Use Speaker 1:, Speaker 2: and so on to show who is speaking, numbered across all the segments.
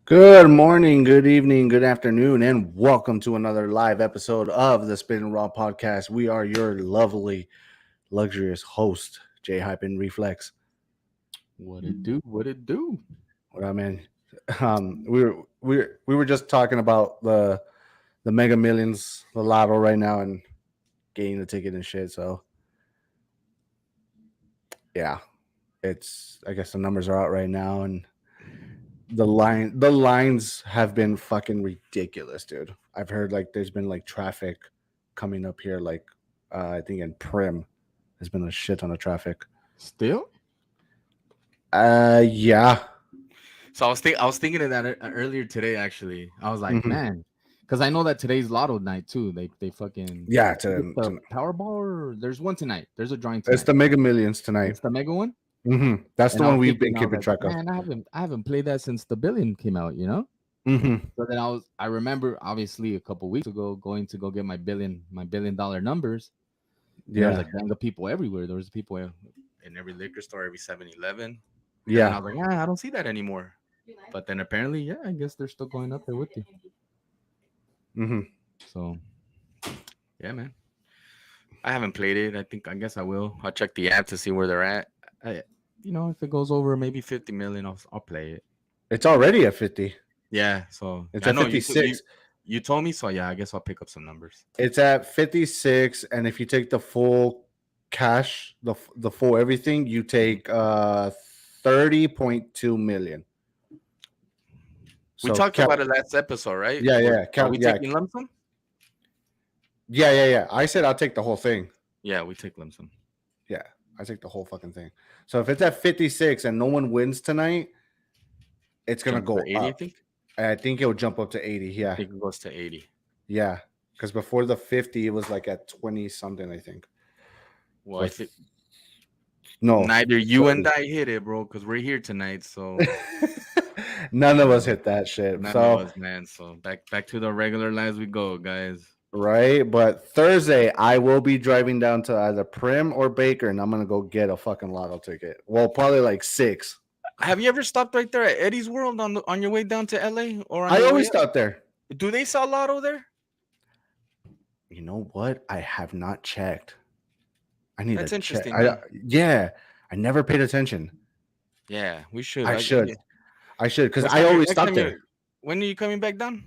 Speaker 1: Good morning, good evening, good afternoon, and welcome to another live episode of the Spittin podcast. We are your lovely, luxurious host, J Hype and Reflex.
Speaker 2: What it do? What it do?
Speaker 1: What I mean, we were just talking about the Mega Millions, the lotto right now, and getting the ticket and shit. So yeah, it's I guess the numbers are out right now, and the lines have been fucking ridiculous, dude. I've heard like there's been like traffic coming up here, like I think in Prim, there's been a shit ton of traffic.
Speaker 2: Still?
Speaker 1: Yeah.
Speaker 2: So I was thinking of that earlier today. Actually, I was like,
Speaker 1: Hmm.
Speaker 2: man, because I know that today's Lotto night too. They fucking
Speaker 1: Yeah,
Speaker 2: is it the
Speaker 1: to
Speaker 2: Powerball or there's one tonight. There's a drawing
Speaker 1: it's
Speaker 2: tonight.
Speaker 1: the Mega Millions tonight.
Speaker 2: It's the mega one.
Speaker 1: That's the
Speaker 2: And I
Speaker 1: one
Speaker 2: was
Speaker 1: we've been
Speaker 2: thinking, I was
Speaker 1: keeping
Speaker 2: like,
Speaker 1: track of.
Speaker 2: man, I haven't played that since the billion came out.
Speaker 1: Hmm.
Speaker 2: So then I remember obviously a couple weeks ago going to go get my $1 billion numbers, and there was
Speaker 1: Yeah.
Speaker 2: like gang of people everywhere. There was people in every liquor store, every 7-Eleven. And then
Speaker 1: Yeah.
Speaker 2: I was like, yeah, I don't see that anymore. But then apparently, yeah, I guess they're still going up there with you.
Speaker 1: Hmm.
Speaker 2: So yeah, man. I haven't played it. I guess I will. I'll check the app to see where they're at. I, if it goes over maybe 50 million, I'll play it.
Speaker 1: It's already at 50.
Speaker 2: Yeah. So
Speaker 1: It's
Speaker 2: I
Speaker 1: at
Speaker 2: know
Speaker 1: 56.
Speaker 2: you told me. So yeah, I guess I'll pick up some numbers.
Speaker 1: It's at 56, and if you take the full cash, the full everything, you take 30.2 million.
Speaker 2: We
Speaker 1: So
Speaker 2: talked about it last episode, right?
Speaker 1: yeah, yeah,
Speaker 2: Are we taking lump sum?
Speaker 1: yeah. I said I'll take the whole thing.
Speaker 2: Yeah, we take lump sum.
Speaker 1: Yeah, I take the whole fucking thing. So if it's at 56 and no one wins tonight, it's gonna
Speaker 2: Jump to
Speaker 1: go
Speaker 2: 80, I
Speaker 1: up.
Speaker 2: think.
Speaker 1: I think it'll jump up to 80.
Speaker 2: I
Speaker 1: Yeah,
Speaker 2: think it goes to 80.
Speaker 1: yeah. Because before the 50, it was like at 20 something. I think.
Speaker 2: Well, I
Speaker 1: Or
Speaker 2: think
Speaker 1: no,
Speaker 2: neither you and
Speaker 1: 30.
Speaker 2: I hit it, bro, because we're here tonight. So
Speaker 1: None of us
Speaker 2: uh,
Speaker 1: hit that shit.
Speaker 2: none of
Speaker 1: So
Speaker 2: us, man. So back to the regular lives we go, guys.
Speaker 1: right, but Thursday I will be driving down to either Prim or Baker, and I'm gonna go get a fucking lotto ticket. Well, probably like six.
Speaker 2: Have you ever stopped right there at Eddie's World on your way down to LA or on
Speaker 1: I
Speaker 2: your way
Speaker 1: always
Speaker 2: up?
Speaker 1: stop there.
Speaker 2: Do they sell lotto there?
Speaker 1: You know what? I have not checked. I need to
Speaker 2: That's
Speaker 1: check.
Speaker 2: interesting, huh?
Speaker 1: Yeah, I never paid attention.
Speaker 2: Yeah, we should.
Speaker 1: I should.
Speaker 2: Yeah.
Speaker 1: I should because
Speaker 2: Next
Speaker 1: I
Speaker 2: time you're
Speaker 1: always
Speaker 2: next
Speaker 1: stop
Speaker 2: time you're
Speaker 1: there.
Speaker 2: when are you coming back down?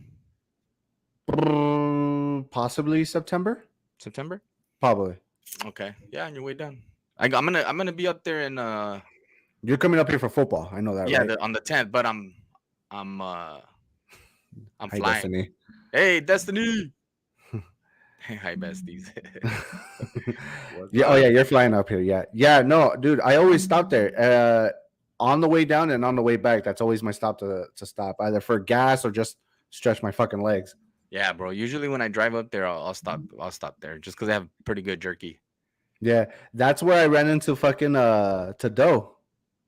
Speaker 1: Possibly September.
Speaker 2: September?
Speaker 1: Probably.
Speaker 2: Okay. Yeah, on your way down. I'm gonna be up there in
Speaker 1: You're coming up here for football. I know that,
Speaker 2: yeah,
Speaker 1: right?
Speaker 2: on the 10th, but I'm
Speaker 1: Hi,
Speaker 2: flying.
Speaker 1: Destiny.
Speaker 2: Hey, Destiny. Hi, besties. What's
Speaker 1: Yeah. Oh,
Speaker 2: up?
Speaker 1: yeah. You're flying up here. Yeah. Yeah. No, dude. I always stop there. On the way down and on the way back. That's always my stop to stop, either for gas or just stretch my fucking legs.
Speaker 2: Yeah, bro. Usually when I drive up there, I'll stop. I'll stop there just because they have pretty good jerky.
Speaker 1: Yeah. That's where I ran into fucking to Doe.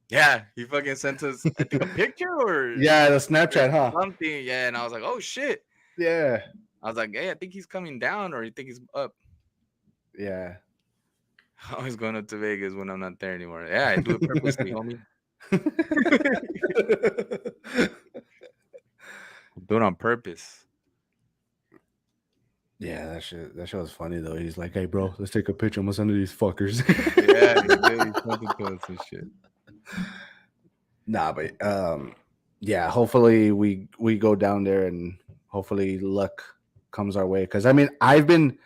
Speaker 2: Yeah, he fucking sent us, I think, a picture
Speaker 1: Yeah, the
Speaker 2: or
Speaker 1: Snapchat, huh?
Speaker 2: something. Yeah, and I was like, oh shit.
Speaker 1: Yeah.
Speaker 2: I was like, hey, I think he's coming down, or you think he's up.
Speaker 1: Yeah.
Speaker 2: I always going up to Vegas when I'm not there anymore. Yeah, I do it purposely, homie. Do it on purpose.
Speaker 1: Yeah, that shit was funny though. He's like, "Hey, bro, let's take a picture. I'm gonna send to these fuckers."
Speaker 2: Yeah, he did. He sent it to us and shit.
Speaker 1: Nah, but yeah. Hopefully we go down there and hopefully luck comes our way. Because I mean, I don't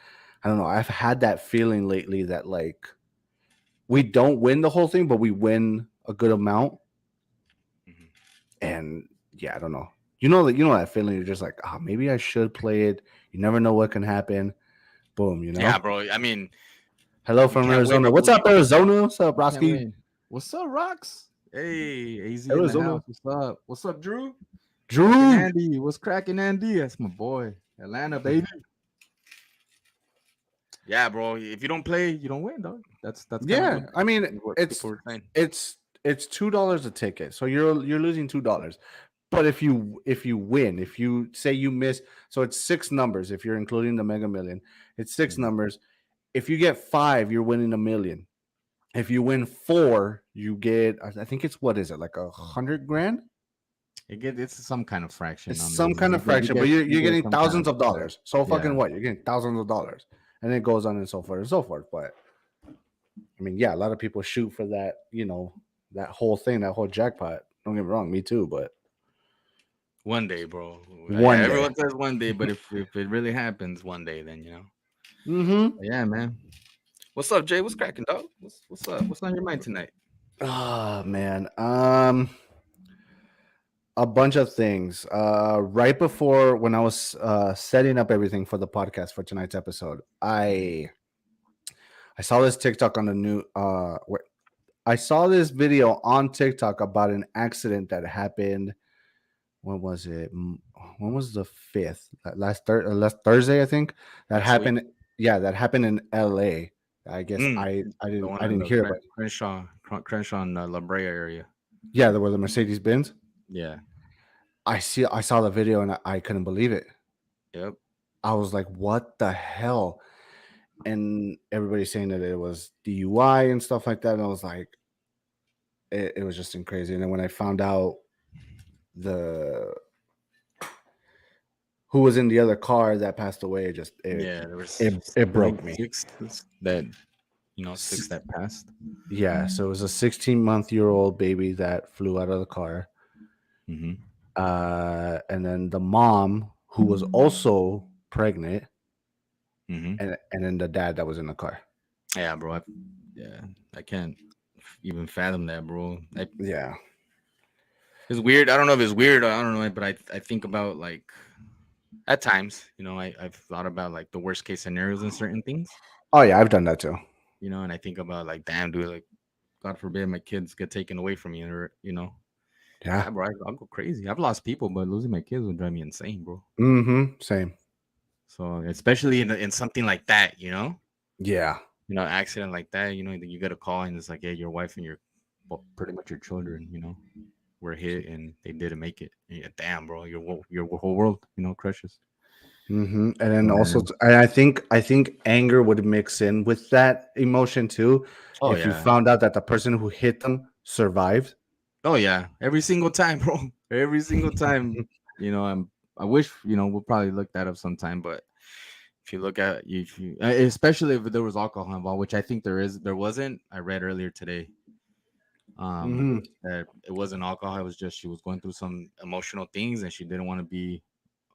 Speaker 1: know. I've had that feeling lately that like we don't win the whole thing, but we win a good amount.
Speaker 2: Mhm.
Speaker 1: And yeah, I don't know. You know that feeling. You're just like, oh, maybe I should play it. You never know what can happen. Boom, you know.
Speaker 2: Yeah, bro. I mean,
Speaker 1: Hello
Speaker 2: you
Speaker 1: from
Speaker 2: can't win,
Speaker 1: Arizona.
Speaker 2: but
Speaker 1: What's up, Arizona? What's up,
Speaker 2: can't
Speaker 1: Roski?
Speaker 2: win. What's up, Rocks? Hey, AZ in the
Speaker 1: Arizona.
Speaker 2: house. What's up? What's up, Drew?
Speaker 1: Drew.
Speaker 2: Fucking Andy. What's cracking, Andy? That's my boy. Atlanta, baby. Yeah, bro. If you don't play, you don't win, dog. That's kind
Speaker 1: Yeah,
Speaker 2: of
Speaker 1: I mean
Speaker 2: what
Speaker 1: it's
Speaker 2: people were saying.
Speaker 1: it's $2 a ticket, so you're losing $2. But if you win, if you say you miss, so it's six numbers. If you're including the Mega Million, it's six
Speaker 2: Mhm.
Speaker 1: numbers. If you get five, you're winning a million. If you win four, you get I think it's what is it like 100 grand?
Speaker 2: It's some kind of fraction
Speaker 1: It's
Speaker 2: on there.
Speaker 1: some kind of fraction, but
Speaker 2: You
Speaker 1: you're
Speaker 2: get
Speaker 1: getting
Speaker 2: some kind
Speaker 1: thousands
Speaker 2: of
Speaker 1: of dollars. So
Speaker 2: yeah.
Speaker 1: fucking what? You're getting thousands of dollars, and it goes on and so forth and so forth. But I mean, yeah, a lot of people shoot for that. That whole thing, that whole jackpot. Don't get me wrong, me too. But
Speaker 2: One day, bro. Yeah,
Speaker 1: one day.
Speaker 2: everyone says one day, but if it really happens one day, then you know.
Speaker 1: Mm-hmm.
Speaker 2: Yeah, man. What's up, Jay? What's cracking, dog? What's up? What's on your mind tonight?
Speaker 1: Oh man. A bunch of things. Right before when I was setting up everything for the podcast for tonight's episode,
Speaker 2: Mhm.
Speaker 1: I saw this TikTok on the new I saw this video on TikTok about an accident that happened. When was it? When was the 5th? Last Thursday, I think. That
Speaker 2: Last week.
Speaker 1: happened. Yeah, that happened in LA. I guess
Speaker 2: Mm.
Speaker 1: I
Speaker 2: The
Speaker 1: didn't
Speaker 2: one
Speaker 1: I
Speaker 2: in
Speaker 1: didn't
Speaker 2: the
Speaker 1: hear about it.
Speaker 2: Crenshaw and La Brea area.
Speaker 1: Yeah, there was the Mercedes Benz.
Speaker 2: Yeah.
Speaker 1: I saw the video and I couldn't believe it.
Speaker 2: Yep.
Speaker 1: I was like, what the hell? And everybody's saying that it was DUI and stuff like that. And I was like, it was just crazy. And then when I found out the who was in the other car that passed away,
Speaker 2: Yeah. There
Speaker 1: it,
Speaker 2: was
Speaker 1: it
Speaker 2: I think
Speaker 1: broke me.
Speaker 2: six that passed.
Speaker 1: Yeah, so it was a 16-month-year-old baby that flew out of the car.
Speaker 2: Mm-hmm.
Speaker 1: And then the mom, who was also pregnant,
Speaker 2: Mm-hmm.
Speaker 1: and then the dad that was in the car.
Speaker 2: Yeah, bro. Yeah, I can't even fathom that, bro.
Speaker 1: Yeah.
Speaker 2: It's weird. I don't know if it's weird. Or I don't know, but I think about like at times, I've thought about like the worst case scenarios in certain things,
Speaker 1: Oh yeah, I've done that too.
Speaker 2: and I think about like, damn, dude, like God forbid my kids get taken away from me, or
Speaker 1: Yeah.
Speaker 2: yeah, bro, I'll go crazy. I've lost people, but losing my kids would drive me insane, bro.
Speaker 1: Mm-hmm. Same.
Speaker 2: So especially in something like that,
Speaker 1: Yeah.
Speaker 2: accident like that, you get a call and it's like, yeah, your wife and well, pretty much your children, were hit and they didn't make it. Yeah, damn, bro, your whole world, crushes.
Speaker 1: Mm-hmm. And then also,
Speaker 2: Um,
Speaker 1: and I think anger would mix in with that emotion too.
Speaker 2: oh
Speaker 1: If you
Speaker 2: yeah,
Speaker 1: found out that the person who hit them survived.
Speaker 2: oh yeah, every single time, bro, every single time. I wish we'll probably look that up sometime, but if you look at if you especially if there was alcohol involved, which I think there wasn't. I read earlier today
Speaker 1: Mm-hmm.
Speaker 2: that it wasn't alcohol. It was just she was going through some emotional things and she didn't want to be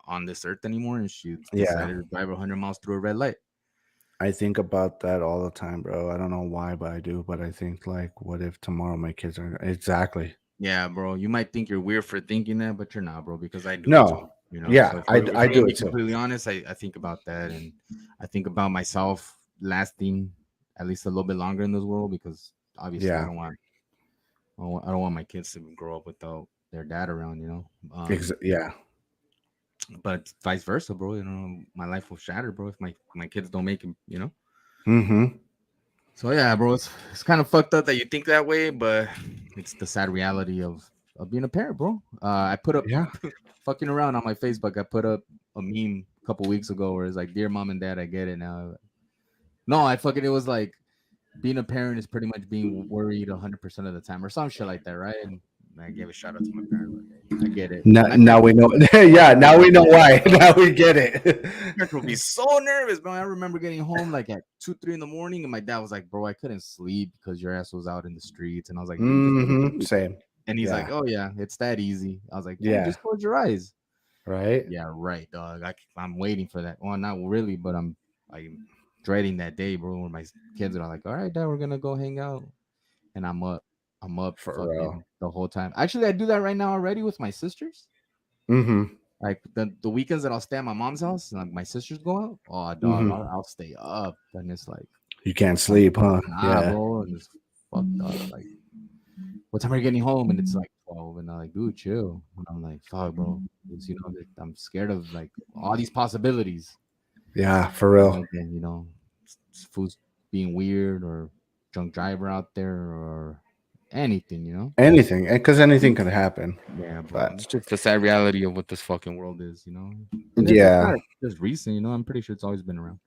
Speaker 2: on this earth anymore, and she
Speaker 1: Yeah.
Speaker 2: decided to drive 100 miles through a red light.
Speaker 1: I think about that all the time, bro. I don't know why, but I do. But I think like, what if tomorrow my kids are exactly?
Speaker 2: Yeah, bro. You might think you're weird for thinking that, but you're not, bro, because I do it too.
Speaker 1: No.
Speaker 2: So
Speaker 1: Yeah,
Speaker 2: if
Speaker 1: I
Speaker 2: we're gonna
Speaker 1: do
Speaker 2: be
Speaker 1: it too.
Speaker 2: completely honest, I think about that, and I think about myself lasting at least a little bit longer in this world, because obviously
Speaker 1: Yeah.
Speaker 2: I don't want my kids to grow up without their dad around,
Speaker 1: Yeah.
Speaker 2: but vice versa, bro. My life will shatter, bro, if my kids don't make it,
Speaker 1: Mm-hmm.
Speaker 2: So yeah, bro, it's kind of fucked up that you think that way, but it's the sad reality of being a parent, bro. I put up
Speaker 1: Yeah.
Speaker 2: fucking around on my Facebook. I put up a meme a couple weeks ago where it's like, "Dear mom and dad, I get it now." No, it was like being a parent is pretty much being worried 100% of the time, or some shit like that, right? And I gave a shout out to my parents. Like, hey, I get it,
Speaker 1: Now,
Speaker 2: and I bet
Speaker 1: now we know. Yeah. Now we know why. Now we get it.
Speaker 2: my parents will be so nervous, bro. I remember getting home like at 2, 3 in the morning, and my dad was like, "Bro, I couldn't sleep because your ass was out in the streets." And I was like, "Dude, just go to
Speaker 1: Mm-hmm.
Speaker 2: sleep."
Speaker 1: Same.
Speaker 2: And he's like,
Speaker 1: Yeah.
Speaker 2: "Oh yeah, it's that easy." I was like, "Dang,
Speaker 1: Yeah.
Speaker 2: just close your eyes."
Speaker 1: Right.
Speaker 2: Yeah, right, dog. I'm waiting for that. Well, not really, but I'm dreading that day, bro. Where my kids are like, "All right, dad, we're gonna go hang out," and I'm up,
Speaker 1: For real.
Speaker 2: fucking the whole time. Actually, I do that right now already with my sisters.
Speaker 1: Mm-hmm.
Speaker 2: Like the weekends that I'll stay at my mom's house and like my sisters go out. Oh, dog,
Speaker 1: Mm-hmm.
Speaker 2: I'll stay up, and it's like,
Speaker 1: You can't
Speaker 2: I'm,
Speaker 1: sleep, huh?
Speaker 2: nah,
Speaker 1: Yeah.
Speaker 2: bro, and it's fucked up. Like, what time are you getting home? And it's like 12, and I'm like, dude, chill. And I'm like, fuck, bro. It's, that I'm scared of like all these possibilities.
Speaker 1: Yeah. For real.
Speaker 2: Like, and, food's being weird, or drunk driver out there, or anything.
Speaker 1: Anything, because anything could happen.
Speaker 2: Yeah, bro.
Speaker 1: But
Speaker 2: It's just the sad reality of what this fucking world is. And it's
Speaker 1: yeah.
Speaker 2: not just recent. I'm pretty sure it's always been around.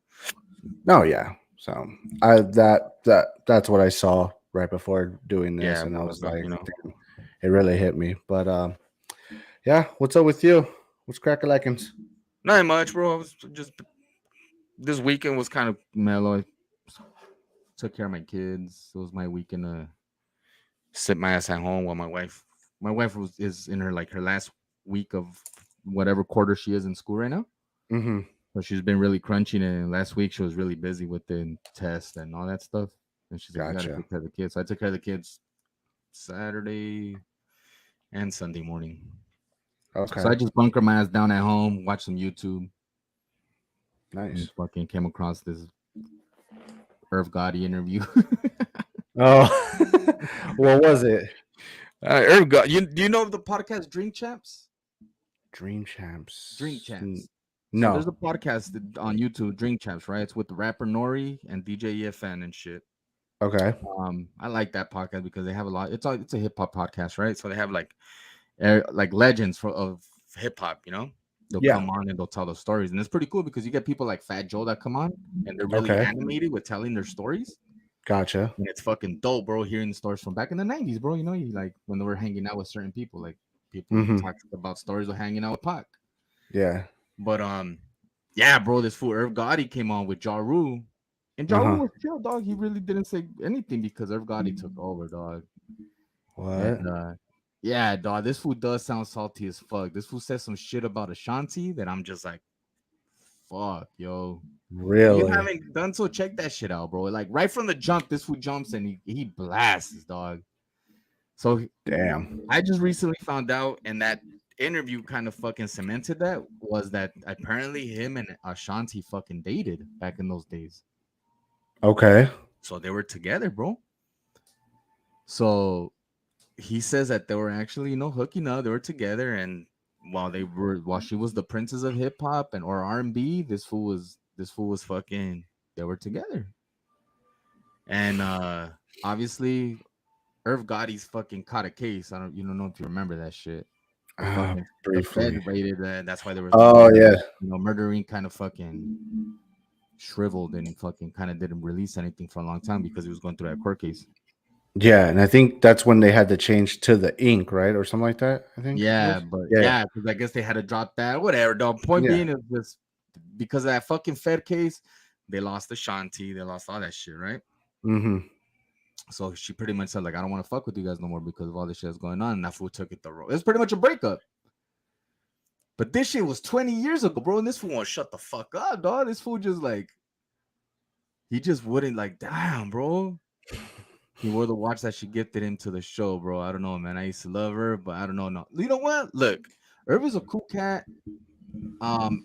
Speaker 1: No. Yeah. So that's what I saw right before doing this,
Speaker 2: Yeah,
Speaker 1: and I
Speaker 2: bro.
Speaker 1: was
Speaker 2: So,
Speaker 1: like, damn, it really hit me. But Yeah, what's up with you? What's crack-a-lackins?
Speaker 2: Not much, bro. I was just this weekend was kind of mellow. I took care of my kids. It was my weekend to sit my ass at home while my wife is in her last week of whatever quarter she is in school right now.
Speaker 1: Mm-hmm.
Speaker 2: So she's been really crunching it. And last week she was really busy with the test and all that stuff. And she's like, "You got to
Speaker 1: Gotcha.
Speaker 2: take care of the kids." So I took care of the kids Saturday and Sunday morning. So
Speaker 1: Okay.
Speaker 2: I just bunker my ass down at home, watch some YouTube, and
Speaker 1: Nice.
Speaker 2: fucking came across this Irv Gotti interview.
Speaker 1: Oh, what was it?
Speaker 2: Irv Gotti, do you know the podcast Drink Champs?
Speaker 1: Dream
Speaker 2: Drink
Speaker 1: Champs.
Speaker 2: Champs. So there's a
Speaker 1: No.
Speaker 2: podcast on YouTube, Drink Champs, right? It's with the rapper Nori and DJ EFN and shit.
Speaker 1: Okay.
Speaker 2: I like that podcast because they have a lot. It's a hip hop podcast, right? So they have like legends of hip hop. They'll
Speaker 1: Yeah.
Speaker 2: come on and they'll tell the stories, and it's pretty cool because you get people like Fat Joe that come on and they're really
Speaker 1: Okay.
Speaker 2: animated with telling their stories,
Speaker 1: Gotcha.
Speaker 2: and it's fucking dope, bro. Hearing the stories from back in the '90s, bro. You like when they were hanging out with certain people, like people
Speaker 1: Mm-hmm.
Speaker 2: talk about stories of hanging out with Pac.
Speaker 1: Yeah.
Speaker 2: But yeah, bro, this fool Irv Gotti came on with Ja Rule. And Ja Rule
Speaker 1: Uh-huh.
Speaker 2: was chill, dog. He really didn't say anything because Irv Gotti took over, dog. And
Speaker 1: What?
Speaker 2: yeah, dog, this fool does sound salty as fuck. This fool says some shit about Ashanti that I'm just like, fuck, yo. If you
Speaker 1: Really?
Speaker 2: haven't done so, check that shit out, bro. Like right from the jump, this fool jumps and he blasts, dog. So
Speaker 1: Damn.
Speaker 2: I just recently found out, and that interview kind of fucking cemented that was that apparently him and Ashanti fucking dated back in those days.
Speaker 1: Okay.
Speaker 2: So they were together, bro. So he says that they were actually, hooking up. They were together, and while she was the princess of hip hop and or R&B, this fool was fucking. They were together, and obviously Irv Gotti's fucking caught a case. I don't, you don't know if you remember that shit. The Fed
Speaker 1: Briefly.
Speaker 2: raided that. That's why there was
Speaker 1: Oh yeah.
Speaker 2: murdering kind of fucking shriveled and fucking kind of didn't release anything for a long time because he was going through that court case.
Speaker 1: Yeah, and I think that's when they had to change to the ink, right, or something like that. I think it
Speaker 2: Yeah,
Speaker 1: was.
Speaker 2: but
Speaker 1: Yeah.
Speaker 2: yeah, because I guess they had to drop that. Whatever. The point
Speaker 1: Yeah.
Speaker 2: being is this because of that fucking Fed case, they lost Ashanti, they lost all that shit, right?
Speaker 1: Mm-hmm.
Speaker 2: So she pretty much said, like, I don't want to fuck with you guys no more because of all this shit that's going on. And that fool took it the road. It's pretty much a breakup. But this shit was 20 years ago, bro. And this fool won't shut the fuck up, dog. This fool just like he just wouldn't like, damn, bro. He wore the watch that she gifted him to the show, bro. I don't know, man. I used to love her, but I don't know. No, you know what? Look, Irv is a cool cat.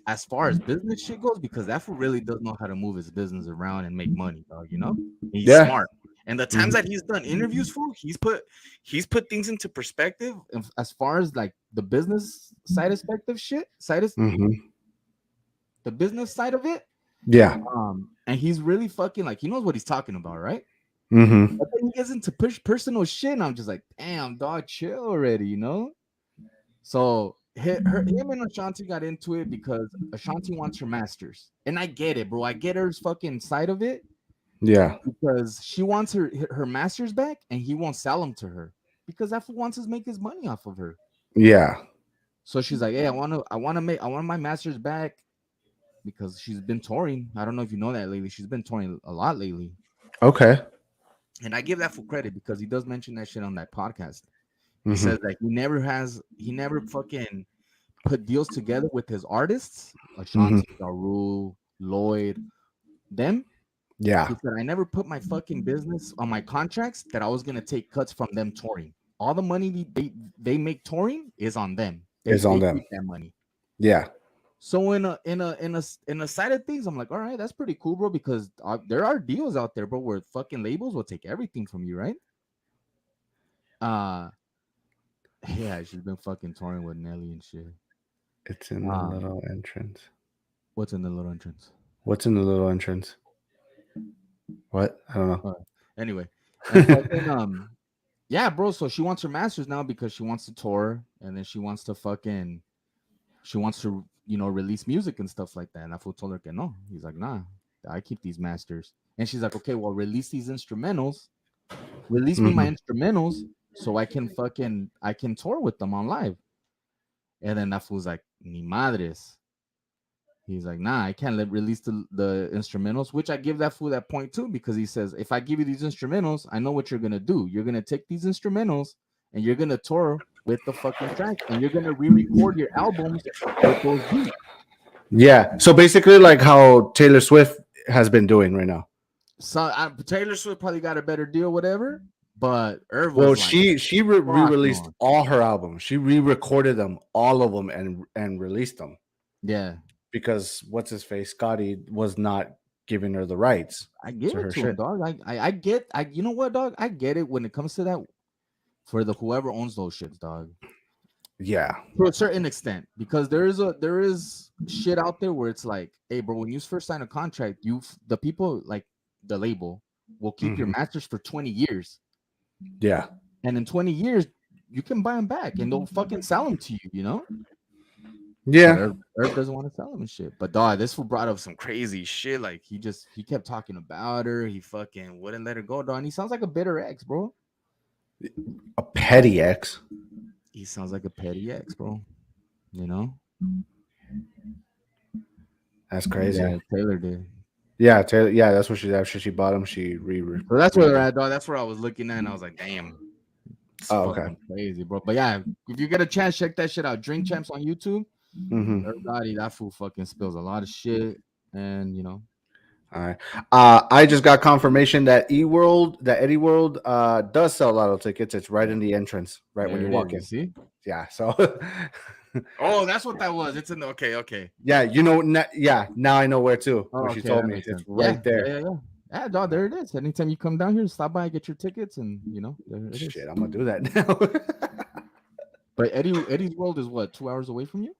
Speaker 2: As far as business shit goes, because that fool really does know how to move his business around and make money, dog. And he's
Speaker 1: Yeah.
Speaker 2: smart. And the times
Speaker 1: Mm-hmm.
Speaker 2: that he's done interviews for, he's put things into perspective. As far as like the business side aspect of shit,
Speaker 1: Mm-hmm.
Speaker 2: the business side of it.
Speaker 1: Yeah.
Speaker 2: And he's really fucking like he knows what he's talking about, right?
Speaker 1: Mm-hmm.
Speaker 2: But then he gets into personal shit, and I'm just like, damn, dog, chill already. So him and Ashanti got into it because Ashanti wants her masters, and I get it, bro. I get her fucking side of it
Speaker 1: Yeah.
Speaker 2: because she wants her masters back, and he won't sell them to her because that fool wants to make his money off of her.
Speaker 1: Yeah.
Speaker 2: So she's like, hey, I want my masters back because she's been touring. I don't know if you know that lately. She's been touring a lot lately,
Speaker 1: Okay.
Speaker 2: and I give that full credit because he does mention that shit on that podcast. He
Speaker 1: Mm-hmm.
Speaker 2: says that he never fucking put deals together with his artists,
Speaker 1: Mm-hmm.
Speaker 2: Ashanti, Daru, Lloyd, them.
Speaker 1: Yeah.
Speaker 2: He said, I never put my fucking business on my contracts that I was gonna take cuts from them touring. All the money they make touring is on them. They
Speaker 1: It's on
Speaker 2: they
Speaker 1: them.
Speaker 2: keep that money.
Speaker 1: Yeah.
Speaker 2: So in a side of things, I'm like, all right, that's pretty cool, bro, because there are deals out there, bro, where fucking labels will take everything from you, right? Uh yeah, she's been fucking touring with Nelly and shit.
Speaker 1: It's in the
Speaker 2: Um,
Speaker 1: little entrance.
Speaker 2: what's in the little entrance?
Speaker 1: What's in the little entrance? What? I don't know.
Speaker 2: Anyway, and fucking yeah, bro. So she wants her masters now because she wants to tour, and then she wants to release music and stuff like that. And I fool told her, que no. He's like, nah, I keep these masters. And she's like, okay, well, release these instrumentals. Release me my
Speaker 1: Mm-hmm.
Speaker 2: instrumentals so I can tour with them on live. And then that fool's like, ni madres. He's like, nah, I can't release the instrumentals, which I give that fool that point too, because he says, if I give you these instrumentals, I know what you're gonna do. You're gonna take these instrumentals and you're gonna tour with the fucking tracks, and you're gonna re-record your albums with those beats.
Speaker 1: Yeah. So basically, like how Taylor Swift has been doing right now.
Speaker 2: So Taylor Swift probably got a better deal, whatever. But Irv
Speaker 1: Well,
Speaker 2: was like,
Speaker 1: she
Speaker 2: fuck
Speaker 1: re-released
Speaker 2: no.
Speaker 1: all her albums. She re-recorded them, all of them, and released them
Speaker 2: Yeah,
Speaker 1: because what's his face Scotty was not giving her the rights
Speaker 2: I give
Speaker 1: to
Speaker 2: it
Speaker 1: her
Speaker 2: to him,
Speaker 1: shit.
Speaker 2: dog. I get, you know what, dog? I get it when it comes to that for the whoever owns those shits, dog.
Speaker 1: Yeah.
Speaker 2: To a certain extent, because there is shit out there where it's like, hey, bro, when you first sign a contract, the people like the label will keep your
Speaker 1: Hmm.
Speaker 2: masters for 20 years,
Speaker 1: Yeah.
Speaker 2: and in 20 years you can buy them back and they'll fucking sell them to you, you know. But
Speaker 1: Yeah.
Speaker 2: Herb doesn't want to sell him and shit. But dog, this fool brought up some crazy shit. Like he kept talking about her. He fucking wouldn't let her go, dog. And he sounds like a bitter ex, bro.
Speaker 1: A petty ex.
Speaker 2: He sounds like a petty ex, bro. You know?
Speaker 1: That's crazy.
Speaker 2: Yeah, Taylor did.
Speaker 1: Yeah, Taylor, yeah, that's what she after she bought him. She
Speaker 2: So that's where they're at, dog. That's where I was looking at, and I was like, damn, it's
Speaker 1: Oh, okay.
Speaker 2: fucking crazy, bro. But yeah, if you get a chance, check that shit out. Drink Champs on YouTube.
Speaker 1: Hmm.
Speaker 2: Everybody, that fool fucking spills a lot of shit, and you know,
Speaker 1: All right. I just got confirmation that Eddie World, does sell lotto tickets. It's right in the entrance, right when
Speaker 2: there
Speaker 1: you
Speaker 2: it is.
Speaker 1: walk
Speaker 2: You
Speaker 1: in.
Speaker 2: see?
Speaker 1: Yeah. So,
Speaker 2: Oh, that's what that was. It's in the okay.
Speaker 1: yeah, yeah, now I know where to.
Speaker 2: Oh,
Speaker 1: When she
Speaker 2: okay,
Speaker 1: told
Speaker 2: that
Speaker 1: me,
Speaker 2: makes
Speaker 1: it's
Speaker 2: sense.
Speaker 1: right there.
Speaker 2: Yeah. Yeah, dog, there it is. Anytime you come down here, stop by, get your tickets, and you know, there it is.
Speaker 1: Shit, I'm gonna do that now.
Speaker 2: But Eddie's World is what, 2 hours away from you?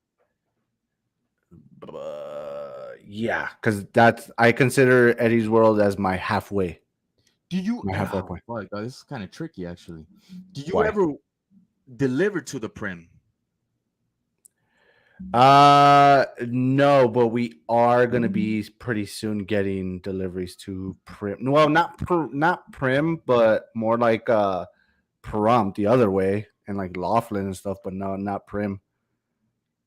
Speaker 1: Yeah, because that's I consider Eddie's World as my halfway,
Speaker 2: Do you
Speaker 1: my halfway
Speaker 2: oh
Speaker 1: point.
Speaker 2: fuck, dog, this is kind of tricky actually. Do you
Speaker 1: Why?
Speaker 2: ever deliver to the prim?
Speaker 1: No, but we are gonna be pretty soon getting deliveries to Prim. Well, not Prim, but more like Pahrump the other way and like Laughlin and stuff. But no, not Prim.